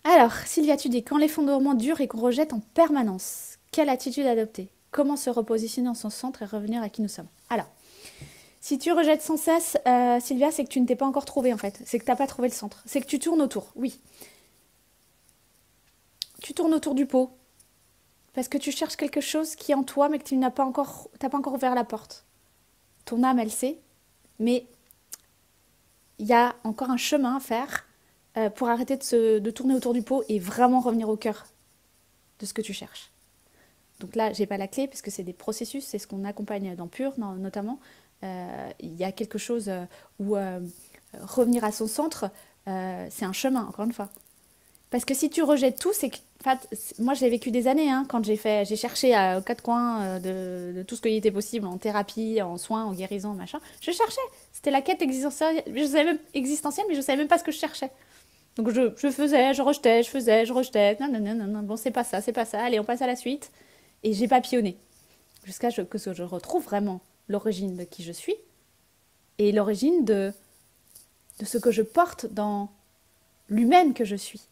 Alors, Sylvia, tu dis quand l'effondrement dure et qu'on rejette en permanence, quelle attitude adopter? Comment se repositionner en son centre et revenir à qui nous sommes? Alors, si tu rejettes sans cesse, Sylvia, c'est que tu ne t'es pas encore trouvé en fait. C'est que tu n'as pas trouvé le centre. C'est que tu tournes autour, oui. Tu tournes autour du pot. Parce que tu cherches quelque chose qui est en toi, mais que tu n'as pas encore, t'as pas encore ouvert la porte. Ton âme, elle sait, mais il y a encore un chemin à faire pour arrêter de tourner autour du pot et vraiment revenir au cœur de ce que tu cherches. Donc là, j'ai pas la clé puisque c'est des processus, c'est ce qu'on accompagne dans Pure notamment. Il y a quelque chose où revenir à son centre, c'est un chemin, encore une fois. Parce que si tu rejettes tout, c'est que. Enfin, moi, j'ai vécu des années hein, quand j'ai cherché aux quatre coins de tout ce qui était possible en thérapie, en soins, en guérison, machin. Je cherchais. C'était la quête existentielle. Existentielle, mais je savais même pas ce que je cherchais. Donc je faisais, je rejetais, je faisais, je rejetais. Non, non, non, non, non. Bon, c'est pas ça, c'est pas ça. Allez, on passe à la suite. Et j'ai papillonné jusqu'à ce que je retrouve vraiment l'origine de qui je suis et l'origine de ce que je porte dans l'humaine que je suis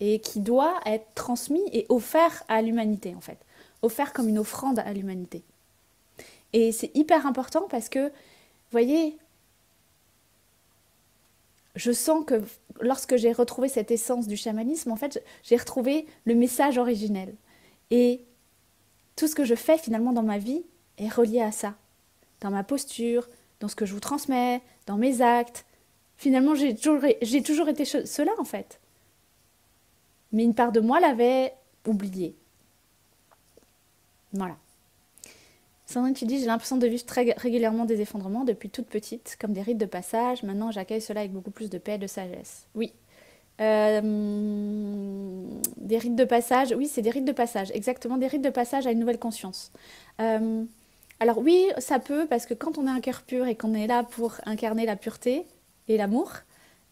et qui doit être transmis et offert à l'humanité en fait, offert comme une offrande à l'humanité. Et c'est hyper important parce que, vous voyez, je sens que lorsque j'ai retrouvé cette essence du chamanisme, en fait, j'ai retrouvé le message originel. Et tout ce que je fais finalement dans ma vie est relié à ça, dans ma posture, dans ce que je vous transmets, dans mes actes. Finalement, j'ai toujours été cela en fait. Mais une part de moi l'avait oublié. Voilà. Sandrine, tu dis, j'ai l'impression de vivre très régulièrement des effondrements depuis toute petite, comme des rites de passage. Maintenant, j'accueille cela avec beaucoup plus de paix et de sagesse. Oui. Euh, des rites de passage, oui, c'est des rites de passage, exactement, des rites de passage à une nouvelle conscience. Euh, alors oui, ça peut, parce que quand on a un cœur pur et qu'on est là pour incarner la pureté et l'amour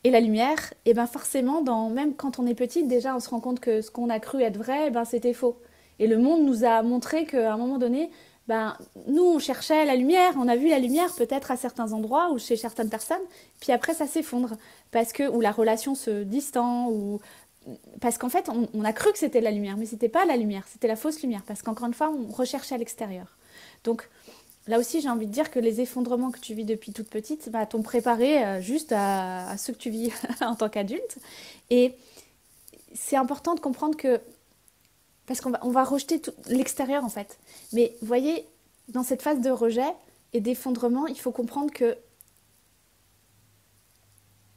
et la lumière, et ben forcément, même quand on est petite, déjà, on se rend compte que ce qu'on a cru être vrai, ben c'était faux. Et le monde nous a montré qu'à un moment donné, ben, nous, on cherchait la lumière, on a vu la lumière peut-être à certains endroits ou chez certaines personnes, puis après ça s'effondre, parce que, ou la relation se distend, ou parce qu'en fait, on a cru que c'était la lumière, mais c'était pas la lumière, c'était la fausse lumière, parce qu'encore une fois, on recherchait à l'extérieur. Donc là aussi, j'ai envie de dire que les effondrements que tu vis depuis toute petite bah, t'ont préparé juste à ceux que tu vis en tant qu'adulte. Et c'est important de comprendre que, parce qu'on va rejeter tout l'extérieur en fait. Mais vous voyez, dans cette phase de rejet et d'effondrement, il faut comprendre que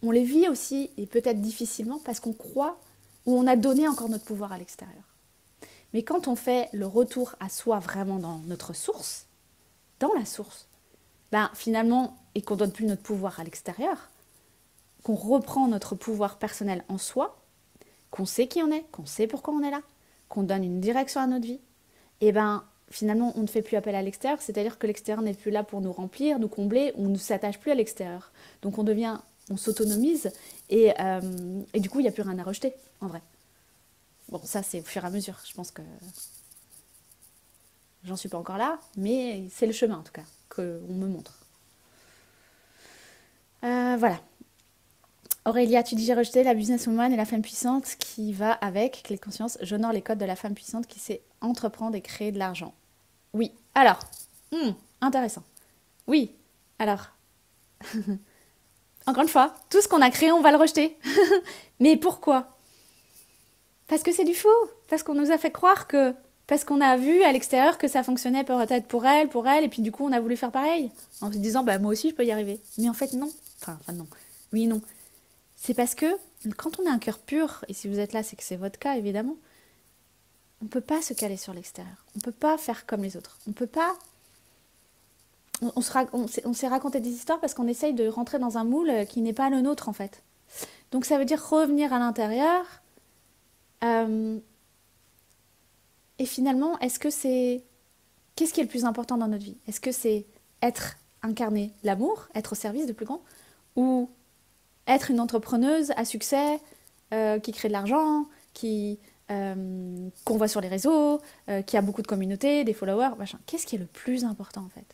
on les vit aussi, et peut-être difficilement, parce qu'on croit ou on a donné encore notre pouvoir à l'extérieur. Mais quand on fait le retour à soi vraiment dans notre source, dans la source, ben finalement, et qu'on donne plus notre pouvoir à l'extérieur, qu'on reprend notre pouvoir personnel en soi, qu'on sait qui on est, qu'on sait pourquoi on est là, qu'on donne une direction à notre vie, et ben finalement on ne fait plus appel à l'extérieur, c'est-à-dire que l'extérieur n'est plus là pour nous remplir, nous combler, on ne s'attache plus à l'extérieur. Donc on s'autonomise et du coup il n'y a plus rien à rejeter en vrai. Bon, ça c'est au fur et à mesure, je pense que j'en suis pas encore là, mais c'est le chemin en tout cas qu'on me montre. Voilà. Aurélia, tu dis j'ai rejeté la businesswoman et la femme puissante qui va avec les consciences. J'honore les codes de la femme puissante qui sait entreprendre et créer de l'argent. Oui. Alors, intéressant. Oui. Alors, Encore une fois, tout ce qu'on a créé, on va le rejeter. Mais pourquoi? Parce que c'est du faux. Parce qu'on nous a fait croire que... Parce qu'on a vu à l'extérieur que ça fonctionnait peut-être pour elle, et puis du coup on a voulu faire pareil. En se disant, bah moi aussi je peux y arriver. Mais en fait non. Enfin non. Oui, non. C'est parce que quand on a un cœur pur, et si vous êtes là, c'est que c'est votre cas évidemment, on ne peut pas se caler sur l'extérieur. On ne peut pas faire comme les autres. On peut pas... On s'est raconté des histoires parce qu'on essaye de rentrer dans un moule qui n'est pas le nôtre en fait. Donc ça veut dire revenir à l'intérieur. Euh, et finalement, est-ce que c'est... Qu'est-ce qui est le plus important dans notre vie? Est-ce que c'est être incarné l'amour, être au service de plus grand, ou être une entrepreneuse à succès qui crée de l'argent, qu'on voit sur les réseaux, qui a beaucoup de communautés, des followers, machin. Qu'est-ce qui est le plus important en fait?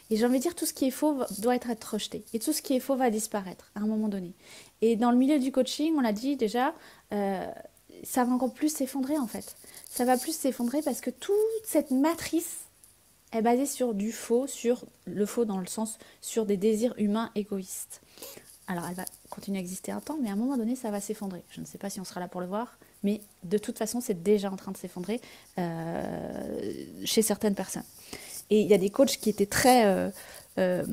Et j'ai envie de dire, tout ce qui est faux doit être rejeté. Et tout ce qui est faux va disparaître à un moment donné. Et dans le milieu du coaching, on l'a dit déjà, euh, ça va encore plus s'effondrer en fait. Ça va plus s'effondrer parce que toute cette matrice est basée sur du faux, sur le faux dans le sens, sur des désirs humains égoïstes. Alors elle va continuer à exister un temps, mais à un moment donné, ça va s'effondrer. Je ne sais pas si on sera là pour le voir, mais de toute façon, c'est déjà en train de s'effondrer chez certaines personnes. Et il y a des coachs qui étaient très... euh,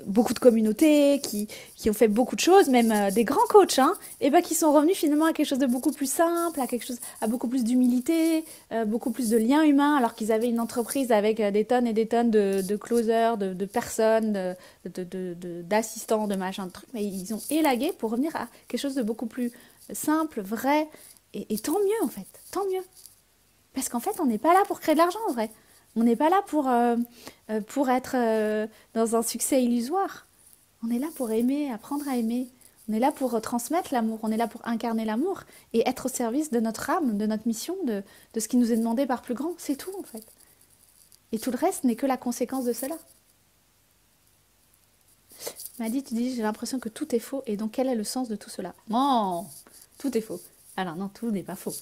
beaucoup de communautés, qui ont fait beaucoup de choses, même des grands coachs, hein, et ben, qui sont revenus finalement à quelque chose de beaucoup plus simple, à quelque chose, à beaucoup plus d'humilité, beaucoup plus de liens humains, alors qu'ils avaient une entreprise avec des tonnes et des tonnes de closers, de personnes, d'assistants, de machin, de trucs, mais ils ont élagué pour revenir à quelque chose de beaucoup plus simple, vrai, et tant mieux en fait, tant mieux. Parce qu'en fait, on n'est pas là pour créer de l'argent en vrai. On n'est pas là pour être dans un succès illusoire. On est là pour aimer, apprendre à aimer. On est là pour transmettre l'amour, on est là pour incarner l'amour et être au service de notre âme, de notre mission, de ce qui nous est demandé par plus grand. C'est tout en fait. Et tout le reste n'est que la conséquence de cela. M'a dit, tu dis, j'ai l'impression que tout est faux. Et donc quel est le sens de tout cela? Non, tout est faux. Alors non, tout n'est pas faux.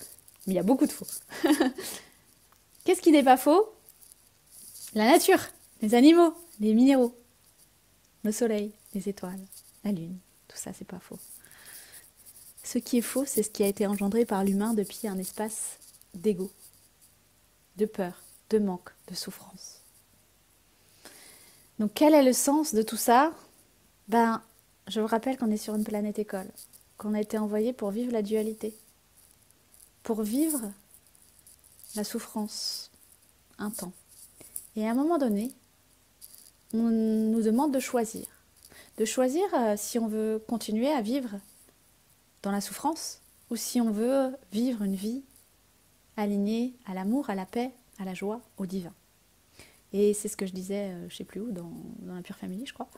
Mais il y a beaucoup de faux. Qu'est-ce qui n'est pas faux? La nature, les animaux, les minéraux, le soleil, les étoiles, la lune, tout ça, c'est pas faux. Ce qui est faux, c'est ce qui a été engendré par l'humain depuis un espace d'ego, de peur, de manque, de souffrance. Donc quel est le sens de tout ça? Ben, je vous rappelle qu'on est sur une planète école, qu'on a été envoyé pour vivre la dualité, pour vivre la souffrance un temps. Et à un moment donné, on nous demande de choisir. De choisir si on veut continuer à vivre dans la souffrance ou si on veut vivre une vie alignée à l'amour, à la paix, à la joie, au divin. Et c'est ce que je disais, je ne sais plus où, dans la Pure Family, je crois.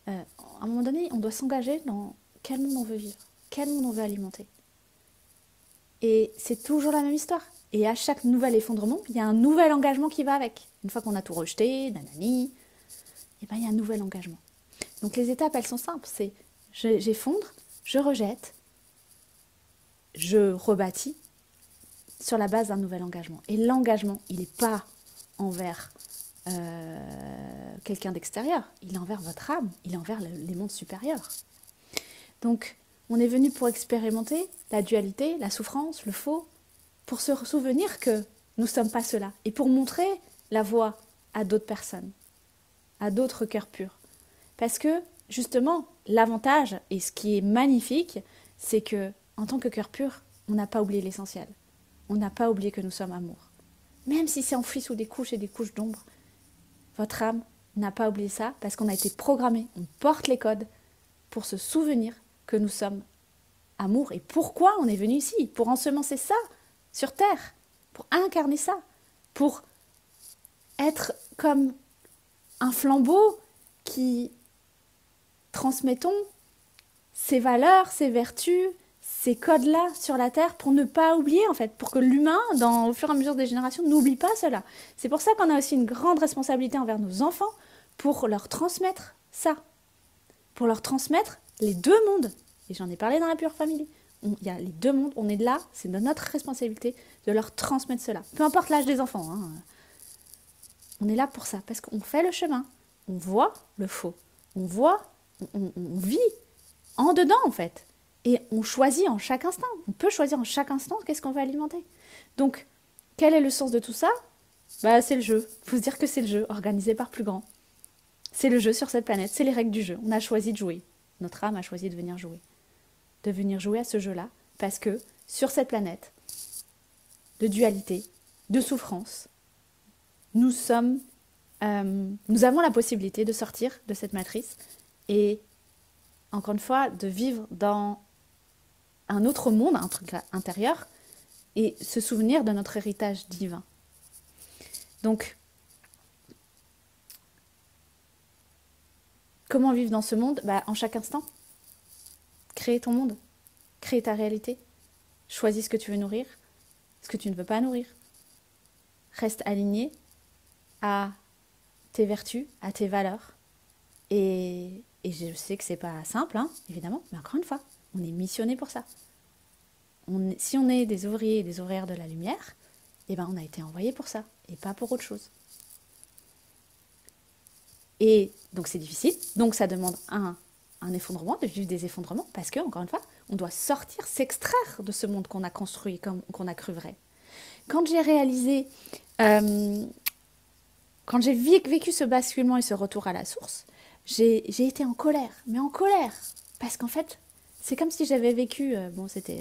À un moment donné, on doit s'engager dans quel monde on veut vivre, quel monde on veut alimenter. Et c'est toujours la même histoire. Et à chaque nouvel effondrement, il y a un nouvel engagement qui va avec. Une fois qu'on a tout rejeté, nanani, et ben il y a un nouvel engagement. Donc les étapes, elles sont simples. C'est j'effondre, je rejette, je rebâtis sur la base d'un nouvel engagement. Et l'engagement, il n'est pas envers quelqu'un d'extérieur, il est envers votre âme, il est envers les mondes supérieurs. Donc on est venu pour expérimenter la dualité, la souffrance, le faux, pour se souvenir que nous ne sommes pas cela, et pour montrer la voie à d'autres personnes, à d'autres cœurs purs. Parce que, justement, l'avantage, et ce qui est magnifique, c'est que, en tant que cœur pur, on n'a pas oublié l'essentiel. On n'a pas oublié que nous sommes amour. Même si c'est enfoui sous des couches et des couches d'ombre, votre âme n'a pas oublié ça, parce qu'on a été programmé, on porte les codes pour se souvenir que nous sommes amour. Et pourquoi on est venu ici? Pour ensemencer ça sur Terre, pour incarner ça, pour être comme un flambeau qui transmettons ces valeurs, ces vertus, ces codes-là sur la Terre pour ne pas oublier en fait, pour que l'humain, au fur et à mesure des générations, n'oublie pas cela. C'est pour ça qu'on a aussi une grande responsabilité envers nos enfants pour leur transmettre ça, pour leur transmettre les deux mondes. Et j'en ai parlé dans la Pure Family. Il y a les deux mondes, on est là, c'est de notre responsabilité de leur transmettre cela. Peu importe l'âge des enfants, hein. On est là pour ça, parce qu'on fait le chemin, on voit le faux, on voit on vit en dedans en fait. Et on choisit en chaque instant. On peut choisir en chaque instant qu'est-ce qu'on va alimenter. Donc, quel est le sens de tout ça? Bah, c'est le jeu. Il faut se dire que c'est le jeu, organisé par plus grand. C'est le jeu sur cette planète, c'est les règles du jeu. On a choisi de jouer. Notre âme a choisi de venir jouer. De venir jouer à ce jeu-là. Parce que sur cette planète, de dualité, de souffrance, nous sommes, nous avons la possibilité de sortir de cette matrice et, encore une fois, de vivre dans un autre monde, un truc intérieur, et se souvenir de notre héritage divin. Donc, comment vivre dans ce monde? En chaque instant. Créer ton monde, créer ta réalité. Choisis ce que tu veux nourrir, ce que tu ne veux pas nourrir. Reste aligné à tes vertus, à tes valeurs. Et je sais que c'est pas simple, hein, évidemment, mais encore une fois, on est missionné pour ça. Si on est des ouvriers et des ouvrières de la lumière, eh ben on a été envoyé pour ça, et pas pour autre chose. Et donc c'est difficile, donc ça demande un effondrement, de vivre des effondrements, parce que, encore une fois, on doit sortir, s'extraire de ce monde qu'on a construit, qu'on a cru vrai. Quand j'ai réalisé, quand j'ai vécu ce basculement et ce retour à la source, j'ai été en colère, mais en colère, parce qu'en fait, c'est comme si j'avais vécu,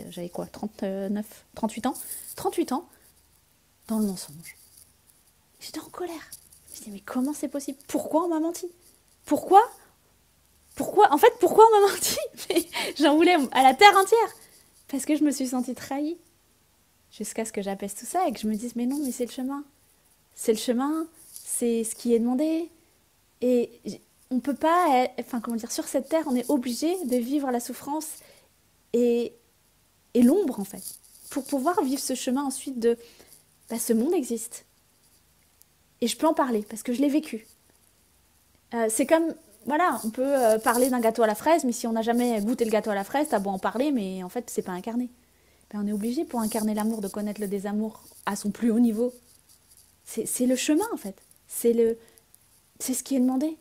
j'avais quoi, 39, 38 ans, 38 ans dans le mensonge. J'étais en colère. Je me disais, mais comment c'est possible? Pourquoi on m'a menti? Pourquoi? En fait, pourquoi on m'a menti? Mais j'en voulais à la terre entière. Parce que je me suis sentie trahie. Jusqu'à ce que j'apaise tout ça et que je me dise, mais non, mais c'est le chemin. C'est le chemin, c'est ce qui est demandé. Et on peut pas, sur cette terre, on est obligé de vivre la souffrance et, et l'ombre, en fait. Pour pouvoir vivre ce chemin ensuite de, ce monde existe. Et je peux en parler parce que je l'ai vécu. C'est comme, voilà, on peut parler d'un gâteau à la fraise, mais si on n'a jamais goûté le gâteau à la fraise, t'as beau en parler, mais en fait, c'est pas incarné. On est obligé pour incarner l'amour de connaître le désamour à son plus haut niveau. C'est le chemin, en fait. C'est ce qui est demandé.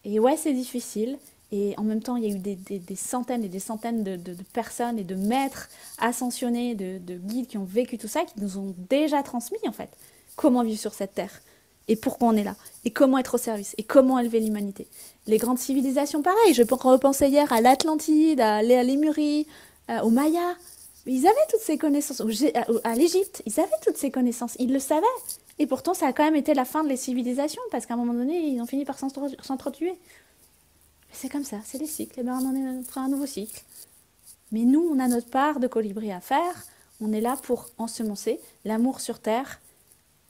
Et ouais, c'est difficile. Et en même temps, il y a eu des centaines et des centaines de personnes et de maîtres ascensionnés, de guides qui ont vécu tout ça, qui nous ont déjà transmis, en fait, comment vivre sur cette terre. Et pourquoi on est là. Et comment être au service. Et comment élever l'humanité. Les grandes civilisations, pareil. Je repensais hier à l'Atlantide, à Lémurie, aux Mayas. Ils avaient toutes ces connaissances. À l'Égypte, ils avaient toutes ces connaissances. Ils le savaient. Et pourtant, ça a quand même été la fin de les civilisations, parce qu'à un moment donné, ils ont fini par s'entretuer. C'est comme ça, c'est les cycles. Et ben, on en est à un nouveau cycle. Mais nous, on a notre part de colibri à faire. On est là pour ensemencer l'amour sur Terre.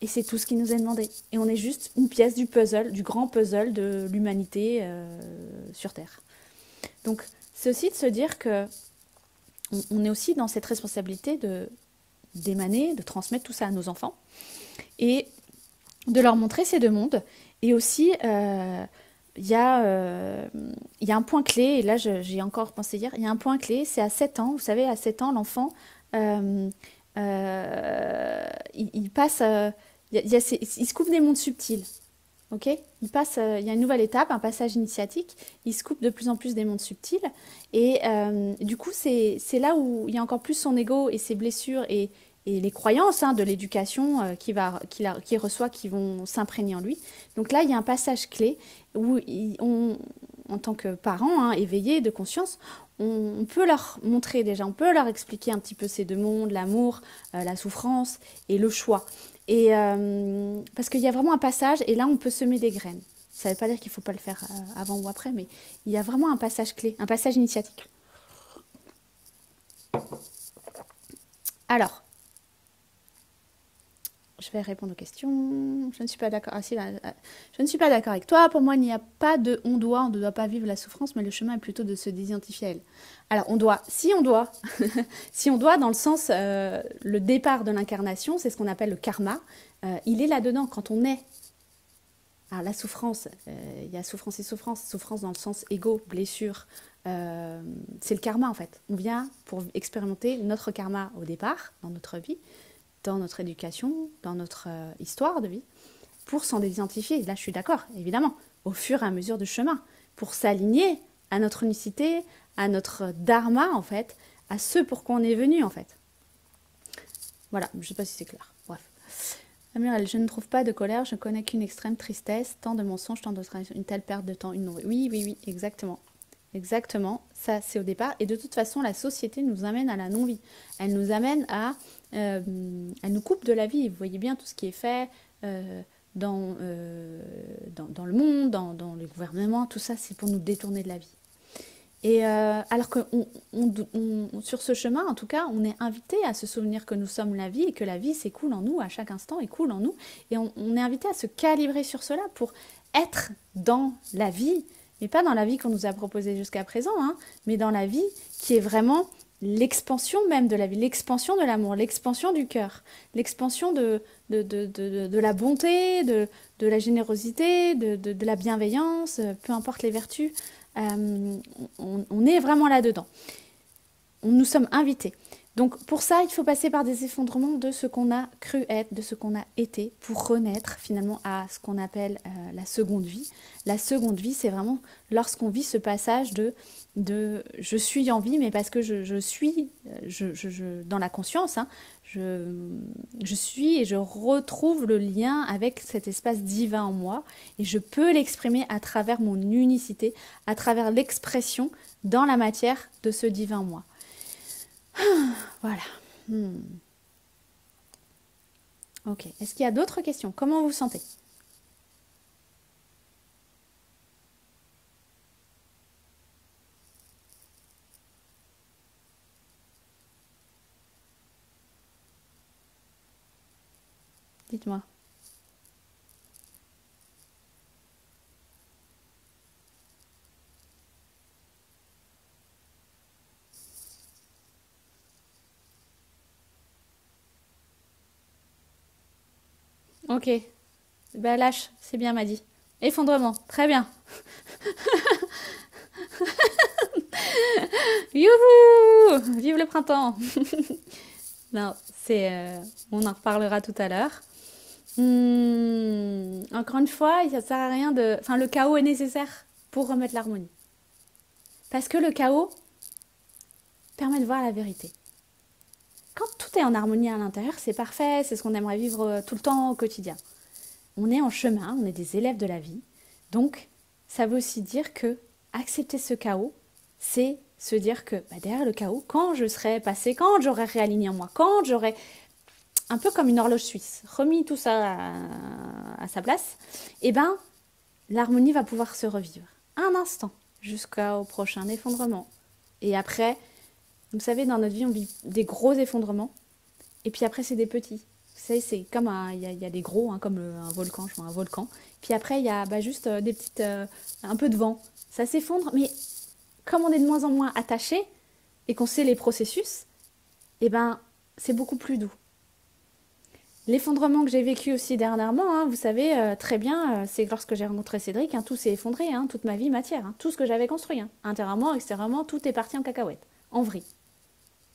Et c'est tout ce qui nous est demandé. Et on est juste une pièce du puzzle, du grand puzzle de l'humanité sur Terre. Donc, c'est aussi de se dire que on est aussi dans cette responsabilité d'émaner, de transmettre tout ça à nos enfants et de leur montrer ces deux mondes. Et aussi, il y a un point clé, et là j'y ai encore pensé hier, il y a un point clé, c'est à 7 ans. Vous savez, à 7 ans, l'enfant, il passe, il se coupe des mondes subtils. Ok, il passe, il y a une nouvelle étape, un passage initiatique. Il se coupe de plus en plus des mondes subtils. Et du coup, c'est là où il y a encore plus son ego et ses blessures et les croyances de l'éducation qu'il reçoit qui vont s'imprégner en lui. Donc là, il y a un passage clé où en tant que parents éveillés de conscience, on peut leur montrer déjà, on peut leur expliquer un petit peu ces deux mondes, l'amour, la souffrance et le choix. Et parce qu'il y a vraiment un passage, et là on peut semer des graines. Ça ne veut pas dire qu'il ne faut pas le faire avant ou après, mais il y a vraiment un passage clé, un passage initiatique. Alors, je vais répondre aux questions. Je ne suis pas d'accord. Je ne suis pas d'accord avec toi. Pour moi, il n'y a pas de on ne doit pas vivre la souffrance, mais le chemin est plutôt de se désidentifier à elle. Alors, si on doit, si on doit, dans le sens, le départ de l'incarnation, c'est ce qu'on appelle le karma. Il est là-dedans quand on est. Alors, la souffrance, il y a souffrance et souffrance. Souffrance dans le sens égo, blessure. C'est le karma, en fait. On vient pour expérimenter notre karma au départ, dans notre vie, dans notre éducation, dans notre histoire de vie, pour s'en désidentifier. Là, je suis d'accord, évidemment, au fur et à mesure du chemin, pour s'aligner à notre unicité, à notre dharma en fait, à ce pour quoi on est venu en fait. Voilà, je ne sais pas si c'est clair. Bref. Amurel, je ne trouve pas de colère, je connais qu'une extrême tristesse, tant de mensonges, tant de trahison, une telle perte de temps, une non. Oui, oui, oui, exactement. Exactement, ça c'est au départ. Et de toute façon, la société nous amène à la non-vie. Elle nous amène à... elle nous coupe de la vie. Vous voyez bien tout ce qui est fait dans le monde, dans les gouvernements, tout ça, c'est pour nous détourner de la vie. Et alors que sur ce chemin, en tout cas, on est invité à se souvenir que nous sommes la vie et que la vie s'écoule en nous à chaque instant, écoule en nous. Et on est invité à se calibrer sur cela pour être dans la vie, mais pas dans la vie qu'on nous a proposée jusqu'à présent, hein, mais dans la vie qui est vraiment l'expansion même de la vie, l'expansion de l'amour, l'expansion du cœur, l'expansion de la bonté, de la générosité, de la bienveillance, peu importe les vertus. On est vraiment là-dedans. Nous sommes invités. Donc pour ça, il faut passer par des effondrements de ce qu'on a cru être, de ce qu'on a été, pour renaître finalement à ce qu'on appelle la seconde vie. La seconde vie, c'est vraiment lorsqu'on vit ce passage de je suis en vie, mais parce que je suis dans la conscience, hein, je suis et je retrouve le lien avec cet espace divin en moi, et je peux l'exprimer à travers mon unicité, à travers l'expression dans la matière de ce divin en moi. Voilà. Ok. Est-ce qu'il y a d'autres questions? Comment vous vous sentez? Dites-moi. Ok. Ben lâche, c'est bien, m'a dit. Effondrement, très bien. Youhou! Vive le printemps! Non, c'est, on en reparlera tout à l'heure. Encore une fois, ça sert à rien de... Enfin, le chaos est nécessaire pour remettre l'harmonie. Parce que le chaos permet de voir la vérité. Quand tout est en harmonie à l'intérieur, c'est parfait, c'est ce qu'on aimerait vivre tout le temps au quotidien. On est en chemin, on est des élèves de la vie. Donc, ça veut aussi dire que accepter ce chaos, c'est se dire que derrière le chaos, quand je serai passé, quand j'aurai réaligné en moi, quand j'aurai, un peu comme une horloge suisse, remis tout ça à sa place, eh ben, l'harmonie va pouvoir se revivre. Un instant, jusqu'au prochain effondrement. Et après, vous savez, dans notre vie, on vit des gros effondrements. Et puis après, c'est des petits. Vous savez, c'est comme il y a des gros, hein, comme un volcan, je vois un volcan. Puis après, il y a juste des petites, un peu de vent. Ça s'effondre, mais comme on est de moins en moins attaché et qu'on sait les processus, eh ben, c'est beaucoup plus doux. L'effondrement que j'ai vécu aussi dernièrement, hein, vous savez très bien, c'est lorsque j'ai rencontré Cédric, hein, tout s'est effondré, hein, toute ma vie matière, hein, tout ce que j'avais construit, hein, intérieurement, extérieurement, tout est parti en cacahuète, en vrille.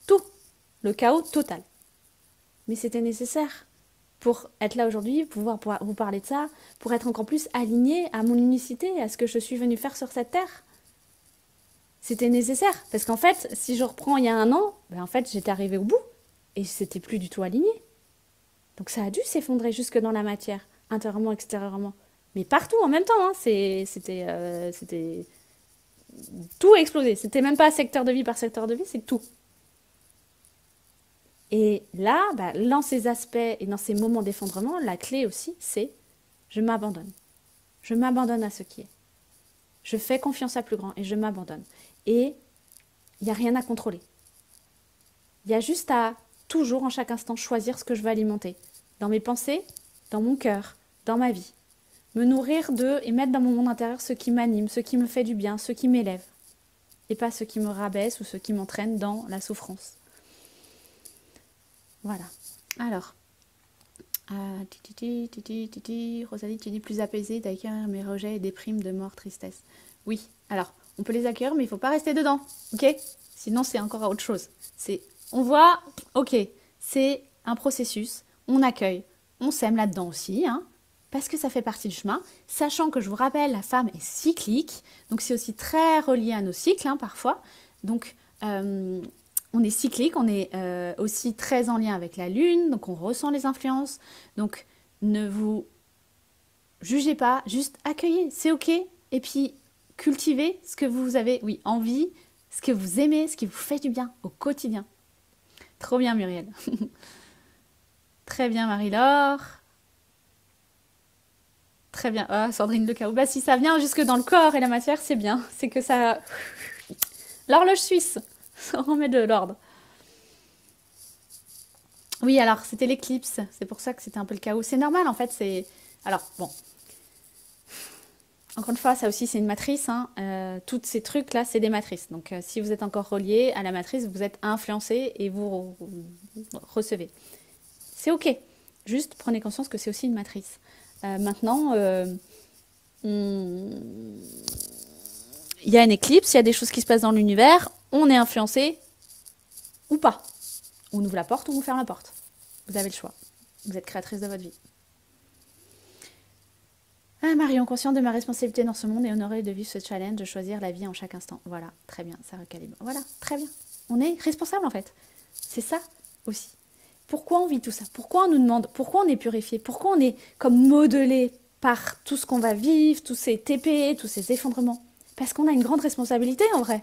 Tout, le chaos total. Mais c'était nécessaire pour être là aujourd'hui, pouvoir vous parler de ça, pour être encore plus aligné à mon unicité, à ce que je suis venue faire sur cette terre. C'était nécessaire, parce qu'en fait, si je reprends il y a un an, en fait, j'étais arrivée au bout, et c'était plus du tout aligné. Donc ça a dû s'effondrer jusque dans la matière, intérieurement, extérieurement. Mais partout en même temps, hein, c'était tout a explosé. C'était même pas secteur de vie par secteur de vie, c'est tout. Et là, dans ces aspects et dans ces moments d'effondrement, la clé aussi, c'est je m'abandonne. Je m'abandonne à ce qui est. Je fais confiance à plus grand et je m'abandonne. Et il n'y a rien à contrôler. Il y a juste à toujours, en chaque instant, choisir ce que je veux alimenter. Dans mes pensées, dans mon cœur, dans ma vie. Me nourrir de et mettre dans mon monde intérieur ce qui m'anime, ce qui me fait du bien, ce qui m'élève. Et pas ce qui me rabaisse ou ce qui m'entraîne dans la souffrance. Voilà. Alors, Rosalie, tu dis plus apaisée d'accueillir mes rejets et des primes de mort, tristesse. Oui, alors, on peut les accueillir, mais il ne faut pas rester dedans, ok? Sinon, c'est encore autre chose. On voit, ok, c'est un processus, on accueille, on s'aime là-dedans aussi, hein? parce que ça fait partie du chemin, sachant que je vous rappelle, la femme est cyclique, donc c'est aussi très relié à nos cycles parfois. Donc on est cyclique, on est aussi très en lien avec la lune, donc on ressent les influences. Donc ne vous jugez pas, juste accueillez, c'est ok. Et puis cultivez ce que vous avez, oui, envie, ce que vous aimez, ce qui vous fait du bien au quotidien. Trop bien Muriel. Très bien Marie-Laure. Très bien. Ah, Sandrine Le Chaos. Bah, si ça vient jusque dans le corps et la matière, c'est bien. C'est que ça... L'horloge suisse. Ça remet de l'ordre. Oui, alors, c'était l'éclipse. C'est pour ça que c'était un peu le chaos. C'est normal, en fait. C'est... Alors, bon. Encore une fois, ça aussi, c'est une matrice. Tous ces trucs-là, c'est des matrices. Donc, si vous êtes encore relié à la matrice, vous êtes influencé et vous recevez. C'est OK. Juste prenez conscience que c'est aussi une matrice. Maintenant... il y a une éclipse, il y a des choses qui se passent dans l'univers, on est influencé ou pas. On ouvre la porte ou on ferme la porte. Vous avez le choix. Vous êtes créatrice de votre vie. Ah, Marion, consciente de ma responsabilité dans ce monde et honorée de vivre ce challenge, de choisir la vie en chaque instant. Voilà, très bien, ça recalibre. Voilà, très bien. On est responsable en fait. C'est ça aussi. Pourquoi on vit tout ça? Pourquoi on nous demande? Pourquoi on est purifié? Pourquoi on est comme modelé par tout ce qu'on va vivre, tous ces TP, tous ces effondrements? Parce qu'on a une grande responsabilité en vrai.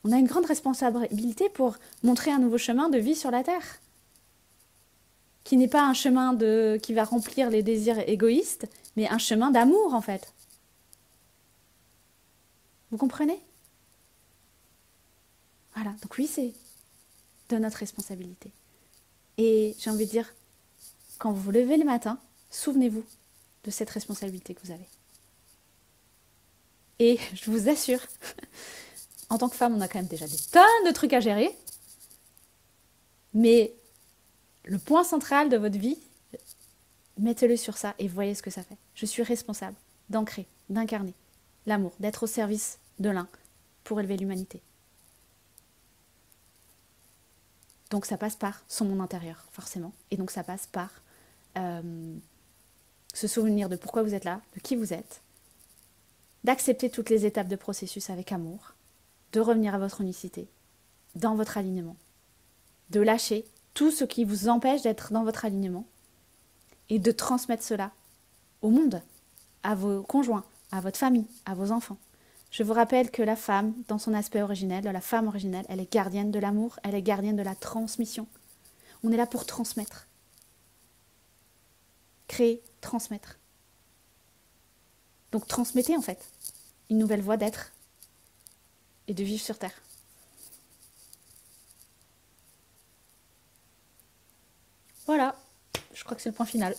On a une grande responsabilité pour montrer un nouveau chemin de vie sur la Terre. Qui n'est pas un chemin qui va remplir les désirs égoïstes, mais un chemin d'amour en fait. Vous comprenez? Voilà, donc oui, c'est de notre responsabilité. Et j'ai envie de dire, quand vous vous levez le matin, souvenez-vous de cette responsabilité que vous avez. Et je vous assure, en tant que femme, on a quand même déjà des tonnes de trucs à gérer, mais le point central de votre vie, mettez-le sur ça et voyez ce que ça fait. Je suis responsable d'ancrer, d'incarner l'amour, d'être au service de l'un pour élever l'humanité. Donc ça passe par son monde intérieur, forcément. Et donc ça passe par se souvenir de pourquoi vous êtes là, de qui vous êtes, d'accepter toutes les étapes de processus avec amour, de revenir à votre unicité, dans votre alignement, de lâcher tout ce qui vous empêche d'être dans votre alignement et de transmettre cela au monde, à vos conjoints, à votre famille, à vos enfants. Je vous rappelle que la femme, dans son aspect originel, la femme originelle, elle est gardienne de l'amour, elle est gardienne de la transmission. On est là pour transmettre. Créer, transmettre. Donc transmettez en fait une nouvelle voie d'être et de vivre sur Terre. Voilà, je crois que c'est le point final.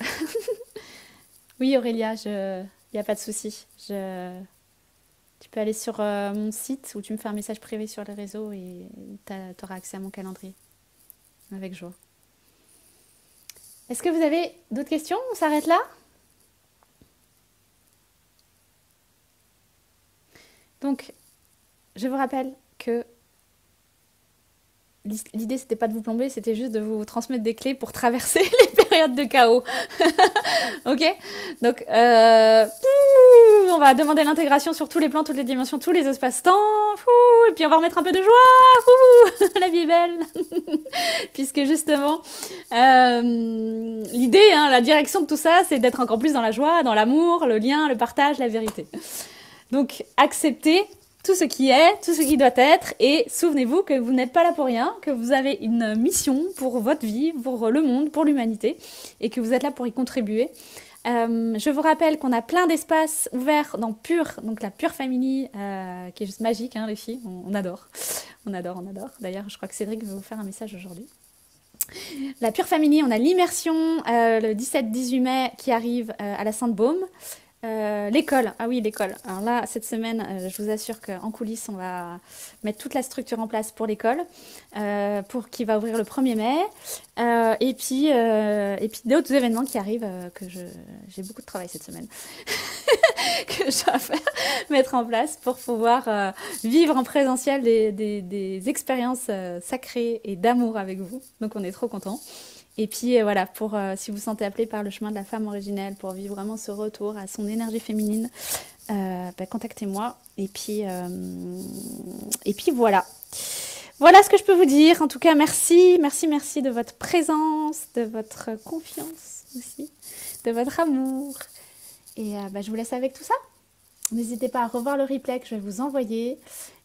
Oui Aurélia, il n'y a pas de souci. Tu peux aller sur mon site où tu me fais un message privé sur les réseaux et tu auras accès à mon calendrier. Avec joie. Est-ce que vous avez d'autres questions? On s'arrête là? Donc, je vous rappelle que l'idée, c'était pas de vous plomber, c'était juste de vous transmettre des clés pour traverser les périodes de chaos. Ok? Donc, on va demander l'intégration sur tous les plans, toutes les dimensions, tous les espaces-temps. Et puis, on va remettre un peu de joie. La vie est belle. Puisque justement, l'idée, la direction de tout ça, c'est d'être encore plus dans la joie, dans l'amour, le lien, le partage, la vérité. Donc, acceptez tout ce qui est, tout ce qui doit être, et souvenez-vous que vous n'êtes pas là pour rien, que vous avez une mission pour votre vie, pour le monde, pour l'humanité, et que vous êtes là pour y contribuer. Je vous rappelle qu'on a plein d'espaces ouverts dans Pure, donc la Pure Family, qui est juste magique, les filles, on adore. On adore, on adore. D'ailleurs, je crois que Cédric veut vous faire un message aujourd'hui. La Pure Family, on a l'immersion le 17-18 mai qui arrive à la Sainte-Baume. L'école, ah oui l'école. Alors là, cette semaine, je vous assure qu'en coulisses, on va mettre toute la structure en place pour l'école, qui va ouvrir le 1er mai. Et puis d'autres événements qui arrivent, j'ai beaucoup de travail cette semaine, que je dois faire, mettre en place pour pouvoir vivre en présentiel des expériences sacrées et d'amour avec vous. Donc on est trop contents. Et puis voilà, pour si vous vous sentez appelé par le chemin de la femme originelle, pour vivre vraiment ce retour à son énergie féminine, bah, contactez-moi. Et puis voilà. Voilà ce que je peux vous dire. En tout cas, merci, merci, merci de votre présence, de votre confiance aussi, de votre amour. Et bah, je vous laisse avec tout ça. N'hésitez pas à revoir le replay que je vais vous envoyer.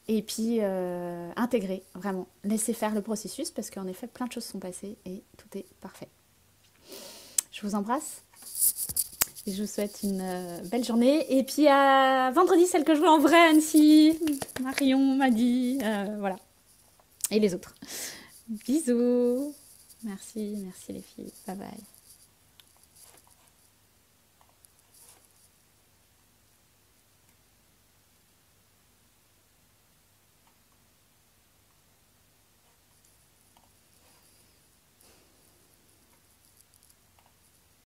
Et puis, intégrer, vraiment. Laissez faire le processus parce qu'en effet, plein de choses sont passées et tout est parfait. Je vous embrasse et je vous souhaite une belle journée. Et puis, à vendredi, celle que je vois en vrai, Annecy, Marion m'a dit, voilà. Et les autres. Bisous. Merci, merci les filles. Bye bye.